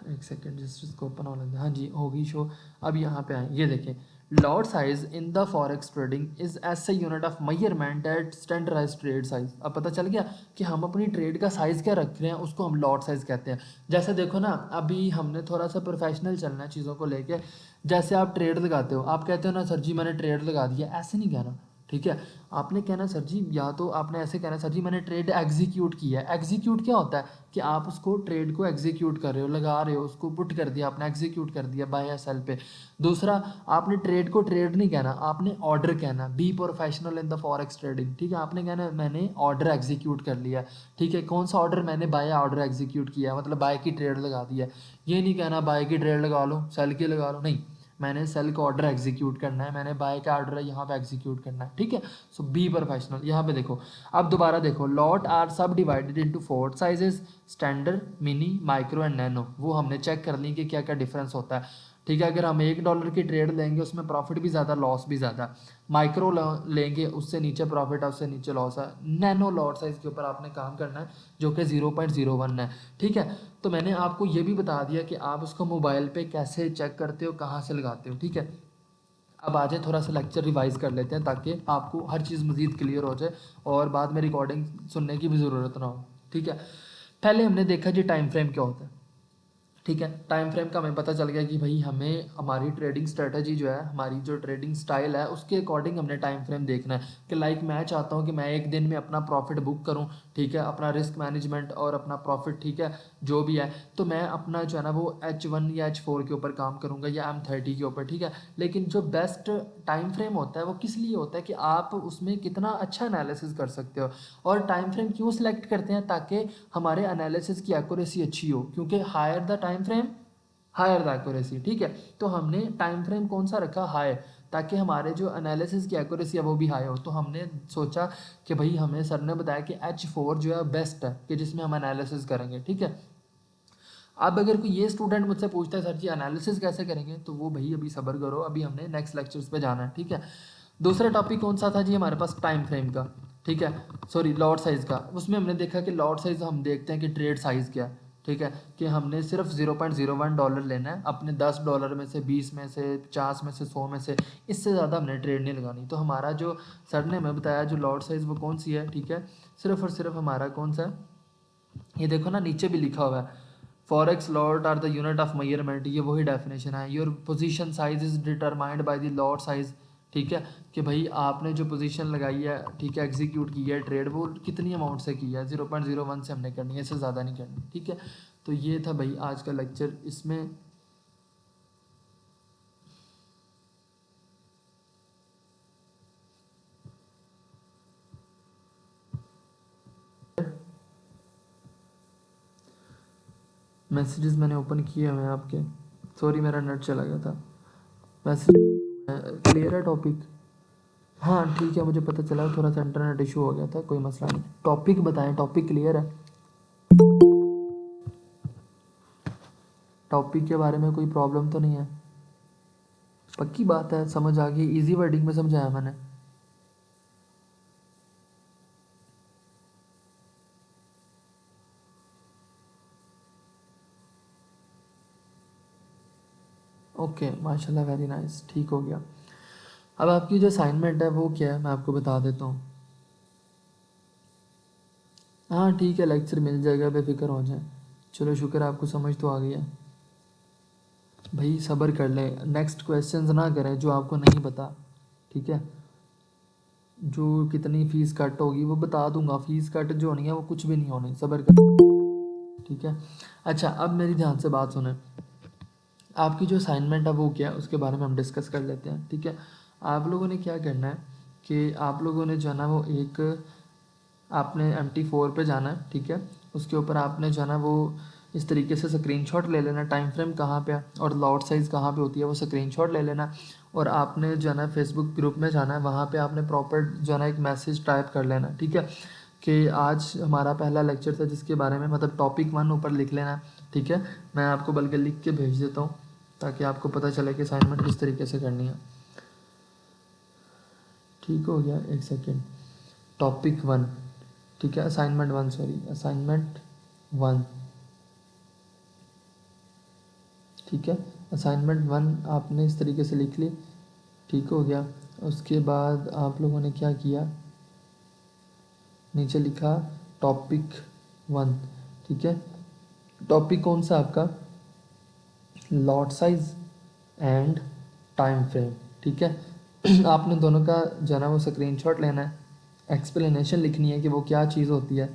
एक सेकेंड जस्ट इसको ओपन होने दें, हाँ जी होगी शो। अब यहाँ पे आए, ये देखें, lot size in the forex trading is as a unit of measurement at standardized trade size. अब पता चल गया कि हम अपनी ट्रेड का साइज़ क्या रख रहे हैं, उसको हम लॉट साइज़ कहते हैं। जैसे देखो ना, अभी हमने थोड़ा सा प्रोफेशनल चलना है चीज़ों को लेके। जैसे आप ट्रेड लगाते हो, आप कहते हो ना सर जी मैंने ट्रेड लगा दिया, ऐसे नहीं कहना, ठीक है। आपने कहना सर जी, या तो आपने ऐसे कहना सर जी मैंने ट्रेड एग्जीक्यूट किया है। एग्जीक्यूट क्या होता है कि आप उसको ट्रेड को एग्जीक्यूट कर रहे हो, लगा रहे हो, उसको पुट कर दिया आपने, एग्जीक्यूट कर दिया बाय या सेल पे। दूसरा, आपने ट्रेड को ट्रेड नहीं कहना, आपने ऑर्डर कहना, be professional in the forex trading, ठीक है। आपने कहना मैंने ऑर्डर एग्जीक्यूट कर लिया, ठीक है। कौन सा ऑर्डर, मैंने बाय ऑर्डर एग्जीक्यूट किया, मतलब बाय की ट्रेड लगा दिया। ये नहीं कहना बाय की ट्रेड लगा लो, सेल की लगा लो, नहीं, मैंने सेल का ऑर्डर एग्जीक्यूट करना है, मैंने बाय का ऑर्डर है यहाँ पे एग्जीक्यूट करना है, ठीक है। सो बी प्रोफेशनल। यहाँ पे देखो, अब दोबारा देखो, lot are subdivided into 4 sizes, standard, mini, micro and nano. वो हमने चेक कर ली कि क्या क्या डिफरेंस होता है, ठीक है। अगर हम $1 की ट्रेड लेंगे उसमें प्रॉफिट भी ज़्यादा लॉस भी ज़्यादा, माइक्रो लेंगे उससे नीचे प्रॉफिट है उससे नीचे लॉस है, नैनो लॉट साइज़ के ऊपर आपने काम करना है जो कि 0.01 है, ठीक है। तो मैंने आपको ये भी बता दिया कि आप उसको मोबाइल पे कैसे चेक करते हो, कहाँ से लगाते हो, ठीक है। अब आ जाए थोड़ा सा लेक्चर रिवाइज कर लेते हैं ताकि आपको हर चीज़ मज़ीद क्लियर हो जाए और बाद में रिकॉर्डिंग सुनने की भी ज़रूरत ना हो, ठीक है। पहले हमने देखा जी टाइम फ्रेम क्या होता है, ठीक है। टाइम फ्रेम का हमें पता चल गया कि भाई हमें हमारी ट्रेडिंग स्ट्रेटजी जो है, हमारी जो ट्रेडिंग स्टाइल है उसके अकॉर्डिंग हमने टाइम फ्रेम देखना है कि लाइक मैं चाहता हूँ कि मैं एक दिन में अपना प्रॉफिट बुक करूँ, ठीक है, अपना रिस्क मैनेजमेंट और अपना प्रॉफिट, ठीक है, जो भी है। तो मैं अपना जो है ना वो H1 या H4 के ऊपर काम करूँगा या M30 के ऊपर, ठीक है। लेकिन जो बेस्ट टाइम फ्रेम होता है वो किस लिए होता है कि आप उसमें कितना अच्छा एनालिसिस कर सकते हो। और टाइम फ्रेम क्यों सिलेक्ट करते हैं, ताकि हमारे एनालिसिस की एक्यूरेसी अच्छी हो, क्योंकि higher the time frame higher the accuracy, ठीक है। तो हमने टाइम फ्रेम कौन सा रखा, हाई, ताकि हमारे जो एनालिसिस की एक्यूरेसी है वो भी हाई हो। तो हमने सोचा कि भाई हमें सर ने बताया कि H4 जो है बेस्ट है कि जिसमें हम एनालिसिस करेंगे, ठीक है। अब अगर कोई ये स्टूडेंट मुझसे पूछता है सर जी एनालिसिस कैसे करेंगे, तो वो भाई अभी सब्र करो, अभी हमने नेक्स्ट लेक्चर्स पे जाना है, ठीक है। दूसरा टॉपिक कौन सा था जी हमारे पास, टाइम फ्रेम का, ठीक है, सॉरी लॉट साइज़ का। उसमें हमने देखा कि लॉट साइज़ हम देखते हैं कि ट्रेड साइज़ क्या है, ठीक है, कि हमने सिर्फ $0.01 लेना है अपने $10 में से, 20 में से, 50 में से, 100 में से, इससे ज़्यादा हमने ट्रेड नहीं लगानी। तो हमारा जो सर ने हमें बताया जो लॉट साइज़ वो कौन सी है, ठीक है, सिर्फ और सिर्फ हमारा कौन सा है, ये देखो ना नीचे भी लिखा हुआ है, forex lot are the unit of measurement, ये वही डेफिनेशन है। Your position size is determined by the lot size, ठीक है, कि भाई आपने जो पोजीशन लगाई है, ठीक है, एग्जीक्यूट की है ट्रेड, वो कितनी अमाउंट से की है, 0.01 से हमने करनी है, इससे ज़्यादा नहीं करनी, ठीक है। तो ये था भाई आज का लेक्चर। इसमें मैसेजेस मैंने ओपन किए हुए हैं आपके, सॉरी मेरा नेट चला गया था। मैसेज क्लियर है टॉपिक? हाँ ठीक है, मुझे पता चला थोड़ा सा इंटरनेट इशू हो गया था, कोई मसला नहीं। टॉपिक बताएं, टॉपिक क्लियर है? टॉपिक के बारे में कोई प्रॉब्लम तो नहीं है? पक्की बात है, समझ आ गई? इजी वर्डिंग में समझाया मैंने। ओके माशाल्लाह, वेरी नाइस, ठीक हो गया। अब आपकी जो असाइनमेंट है वो क्या है, मैं आपको बता देता हूँ। हाँ ठीक है, लेक्चर मिल जाएगा, बेफिक्र हो जाए। चलो शुक्र है आपको समझ तो आ गई है। भाई सब्र कर ले, नेक्स्ट क्वेश्चंस ना करें जो आपको नहीं पता, ठीक है? जो कितनी फ़ीस कट होगी वो बता दूंगा, फ़ीस कट जो होनी है वो कुछ भी नहीं होनी, सब्र कर, ठीक है? अच्छा अब मेरी ध्यान से बात सुने। आपकी जो असाइनमेंट है वो क्या है उसके बारे में हम डिस्कस कर लेते हैं, ठीक है? आप लोगों ने क्या करना है कि आप लोगों ने जो है ना वो एक, आपने MT4 पे जाना है, ठीक है? उसके ऊपर आपने जो है ना वो इस तरीके से स्क्रीनशॉट ले लेना, टाइम फ्रेम कहाँ पे है और लॉट साइज़ कहाँ पे होती है वो स्क्रीनशॉट ले लेना। और आपने जो है ना फेसबुक ग्रुप में जाना है, वहाँ पे आपने प्रॉपर जो है ना एक मैसेज टाइप कर लेना, ठीक है? कि आज हमारा पहला लेक्चर था जिसके बारे में, मतलब टॉपिक 1 ऊपर लिख लेना, ठीक है? मैं आपको बल्कि लिख के भेज देता हूँ ताकि आपको पता चले कि असाइनमेंट किस तरीके से करनी है। ठीक हो गया, एक सेकेंड। टॉपिक 1, ठीक है? असाइनमेंट 1, सॉरी असाइनमेंट 1, ठीक है? असाइनमेंट 1 आपने इस तरीके से लिख ली, ठीक हो गया। उसके बाद आप लोगों ने क्या किया, नीचे लिखा टॉपिक 1, ठीक है? टॉपिक कौन सा आपका? Lot size and time frame, ठीक है? आपने दोनों का जो है ना वो स्क्रीनशॉट लेना है, एक्सप्लेनेशन लिखनी है कि वो क्या चीज़ होती है,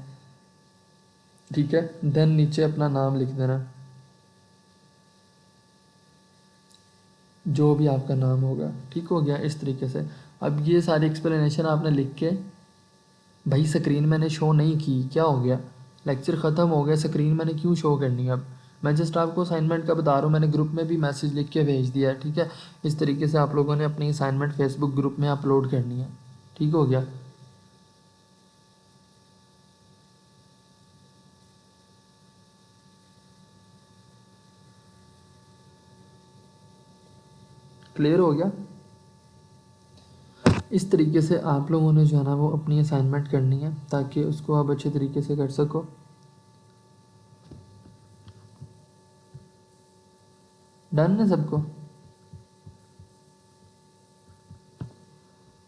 ठीक है? देन नीचे अपना नाम लिख देना, जो भी आपका नाम होगा, ठीक हो गया इस तरीके से। अब ये सारी एक्सप्लेनेशन आपने लिख के, भाई स्क्रीन मैंने शो नहीं की, क्या हो गया? लेक्चर ख़त्म हो गया, स्क्रीन मैंने क्यों शो करनी है अब? मैं जस्ट आपको असाइनमेंट का बता रहा हूँ, मैंने ग्रुप में भी मैसेज लिख के भेज दिया है, ठीक है? इस तरीके से आप लोगों ने अपनी असाइनमेंट फेसबुक ग्रुप में अपलोड करनी है, ठीक हो गया? क्लियर हो गया? इस तरीके से आप लोगों ने जो है ना वो अपनी असाइनमेंट करनी है ताकि उसको आप अच्छे तरीके से कर सको। डन है सबको?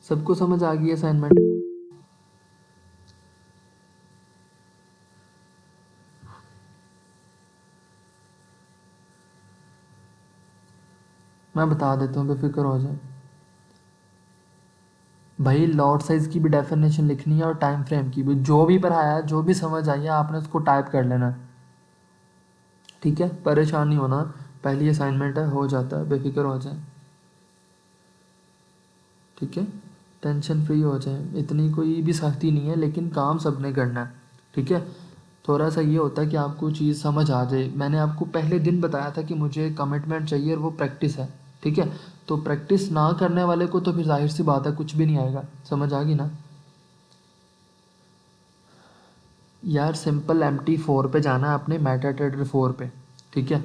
सबको समझ आ गई असाइनमेंट? मैं बता देता हूँ, बेफिक्र हो जाए। भाई लॉट साइज़ की भी डेफिनेशन लिखनी है और टाइम फ्रेम की भी, जो भी पढ़ाया है जो भी समझ आई है आपने उसको टाइप कर लेना है, ठीक है? परेशान नहीं होना, पहली असाइनमेंट है, हो जाता है, बेफिक्र हो जाए, ठीक है? टेंशन फ्री हो जाए, इतनी कोई भी सख्ती नहीं है, लेकिन काम सबने करना है, ठीक है? थोड़ा सा ये होता है कि आपको चीज़ समझ आ जाए। मैंने आपको पहले दिन बताया था कि मुझे कमिटमेंट चाहिए और वो प्रैक्टिस है, ठीक है? तो प्रैक्टिस ना करने वाले को तो फिर जाहिर सी बात है कुछ भी नहीं आएगा, समझ आ गई ना? यार सिंपल MT4 पे जाना है आपने, मेटाट्रेडर 4 पे, ठीक है?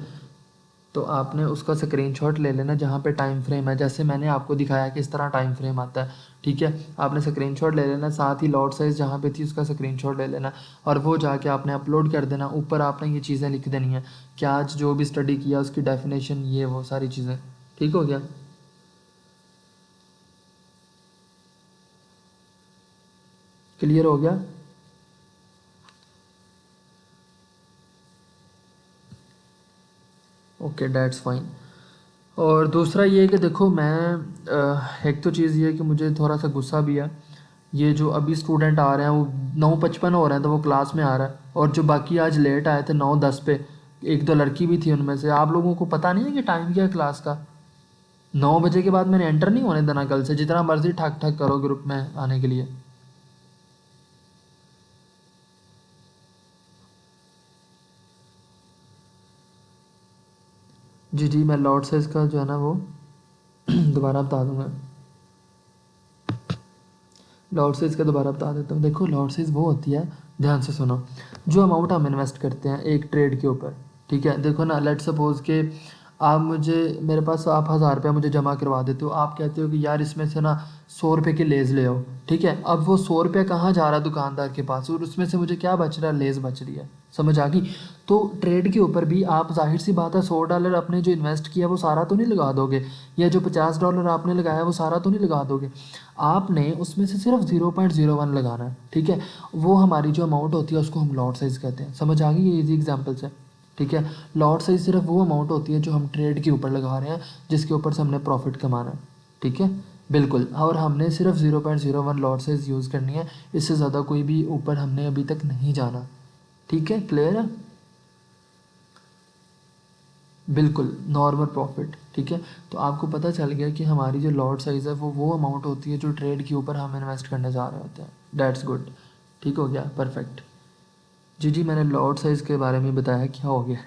तो आपने उसका स्क्रीनशॉट ले लेना जहाँ पे टाइम फ्रेम है, जैसे मैंने आपको दिखाया कि इस तरह टाइम फ्रेम आता है, ठीक है? आपने स्क्रीनशॉट ले लेना, साथ ही लॉट साइज़ जहाँ पे थी उसका स्क्रीनशॉट ले लेना और वो जाके आपने अपलोड कर देना। ऊपर आपने ये चीज़ें लिख देनी है कि आज जो भी स्टडी किया उसकी डेफिनेशन, ये वो सारी चीज़ें, ठीक हो गया? क्लियर हो गया? Okay that's fine. और दूसरा ये है कि देखो मैं एक तो चीज़ ये है कि मुझे थोड़ा सा गुस्सा भी है, ये जो अभी स्टूडेंट आ रहे हैं वो 9:55 हो रहे हैं तो वो क्लास में आ रहा है, और जो बाकी आज लेट आए थे 9:10 पे एक दो लड़की भी थी उनमें से। आप लोगों को पता नहीं है कि टाइम क्या है क्लास का? 9 बजे के बाद मैंने एंटर नहीं होने देना कल से, जितना मर्जी ठक ठक करो ग्रुप में आने के लिए। जी जी, मैं लॉर्ड साइज का जो है ना वो दोबारा बता दूंगा। लॉट साइज़ का दोबारा बता देता हूँ। देखो लॉट साइज़ वो होती है, ध्यान से सुनो, जो अमाउंट हम इन्वेस्ट करते हैं एक ट्रेड के ऊपर, ठीक है। देखो ना, लेट सपोज़ के आप मुझे, मेरे पास आप 1000 रुपया मुझे जमा करवा देते हो। आप कहते हो कि यार इसमें से ना 100 रुपये की लेज़ ले आओ, ठीक है। अब वो 100 रुपया कहाँ जा रहा है? दुकानदार के पास, और उसमें से मुझे क्या बच रहा है? लेज़ बच रही है। समझ आ गई? तो ट्रेड के ऊपर भी आप जाहिर सी बात है $100 आपने जो इन्वेस्ट किया वो सारा तो नहीं लगा दोगे, या जो $50 आपने लगाया वो सारा तो नहीं लगा दोगे। आपने उसमें से सिर्फ 0.01 लगाना है, ठीक है। वो हमारी जो अमाउंट होती है उसको हम लॉट साइज़ कहते हैं। समझ आ गई? ये इजी एग्जांपल से, ठीक है। लॉट साइज़ सिर्फ वो अमाउंट होती है जो हम ट्रेड के ऊपर लगा रहे हैं, जिसके ऊपर से हमने प्रॉफिट कमाना है, ठीक है। बिल्कुल, और हमने सिर्फ 0.01 लॉट साइज़ यूज़ करनी है, इससे ज़्यादा कोई भी ऊपर हमने अभी तक नहीं जाना, ठीक है। क्लियर है? बिल्कुल नॉर्मल प्रॉफिट, ठीक है। तो आपको पता चल गया कि हमारी जो लॉट साइज़ है वो अमाउंट होती है जो ट्रेड के ऊपर हम इन्वेस्ट करने जा रहे होते हैं। दैट्स गुड, ठीक हो गया, परफेक्ट। जी जी, मैंने लॉट साइज़ के बारे में बताया, क्या हो गया।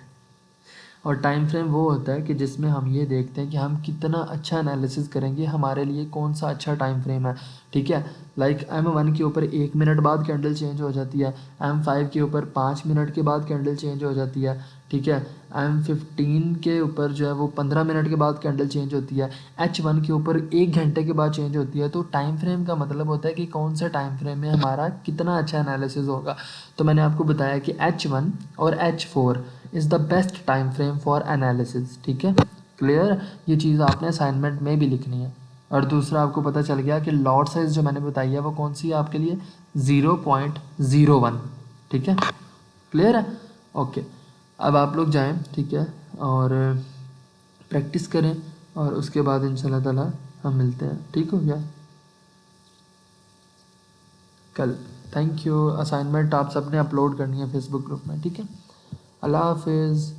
और टाइम फ्रेम वो होता है कि जिसमें हम ये देखते हैं कि हम कितना अच्छा एनालिसिस करेंगे, हमारे लिए कौन सा अच्छा टाइम फ्रेम है, ठीक है। लाइक M1 के ऊपर 1 मिनट बाद कैंडल चेंज हो जाती है, M5 के ऊपर 5 मिनट के बाद कैंडल चेंज हो जाती है, ठीक है। M15 के ऊपर जो है वो 15 मिनट के बाद कैंडल चेंज होती है, H1 के ऊपर 1 घंटे के बाद चेंज होती है। तो टाइम फ्रेम का मतलब होता है कि कौन से टाइम फ्रेम में हमारा कितना अच्छा एनालिसिस होगा। तो मैंने आपको बताया कि H1 और H4 is the best time frame for analysis, ठीक है। क्लियर? ये चीज़ आपने असाइनमेंट में भी लिखनी है। और दूसरा आपको पता चल गया कि लॉट साइज़ जो मैंने बताई है वो कौन सी है आपके लिए? 0.01, ठीक है। क्लियर है? ओके, अब आप लोग जाएं, ठीक है, और प्रैक्टिस करें, और उसके बाद इंशाल्लाह ताला हम मिलते हैं, ठीक हो गया, कल। Thank you. असाइनमेंट आप सबने अपलोड करनी है फेसबुक ग्रुप में, ठीक है। अल्लाह हाफिज़।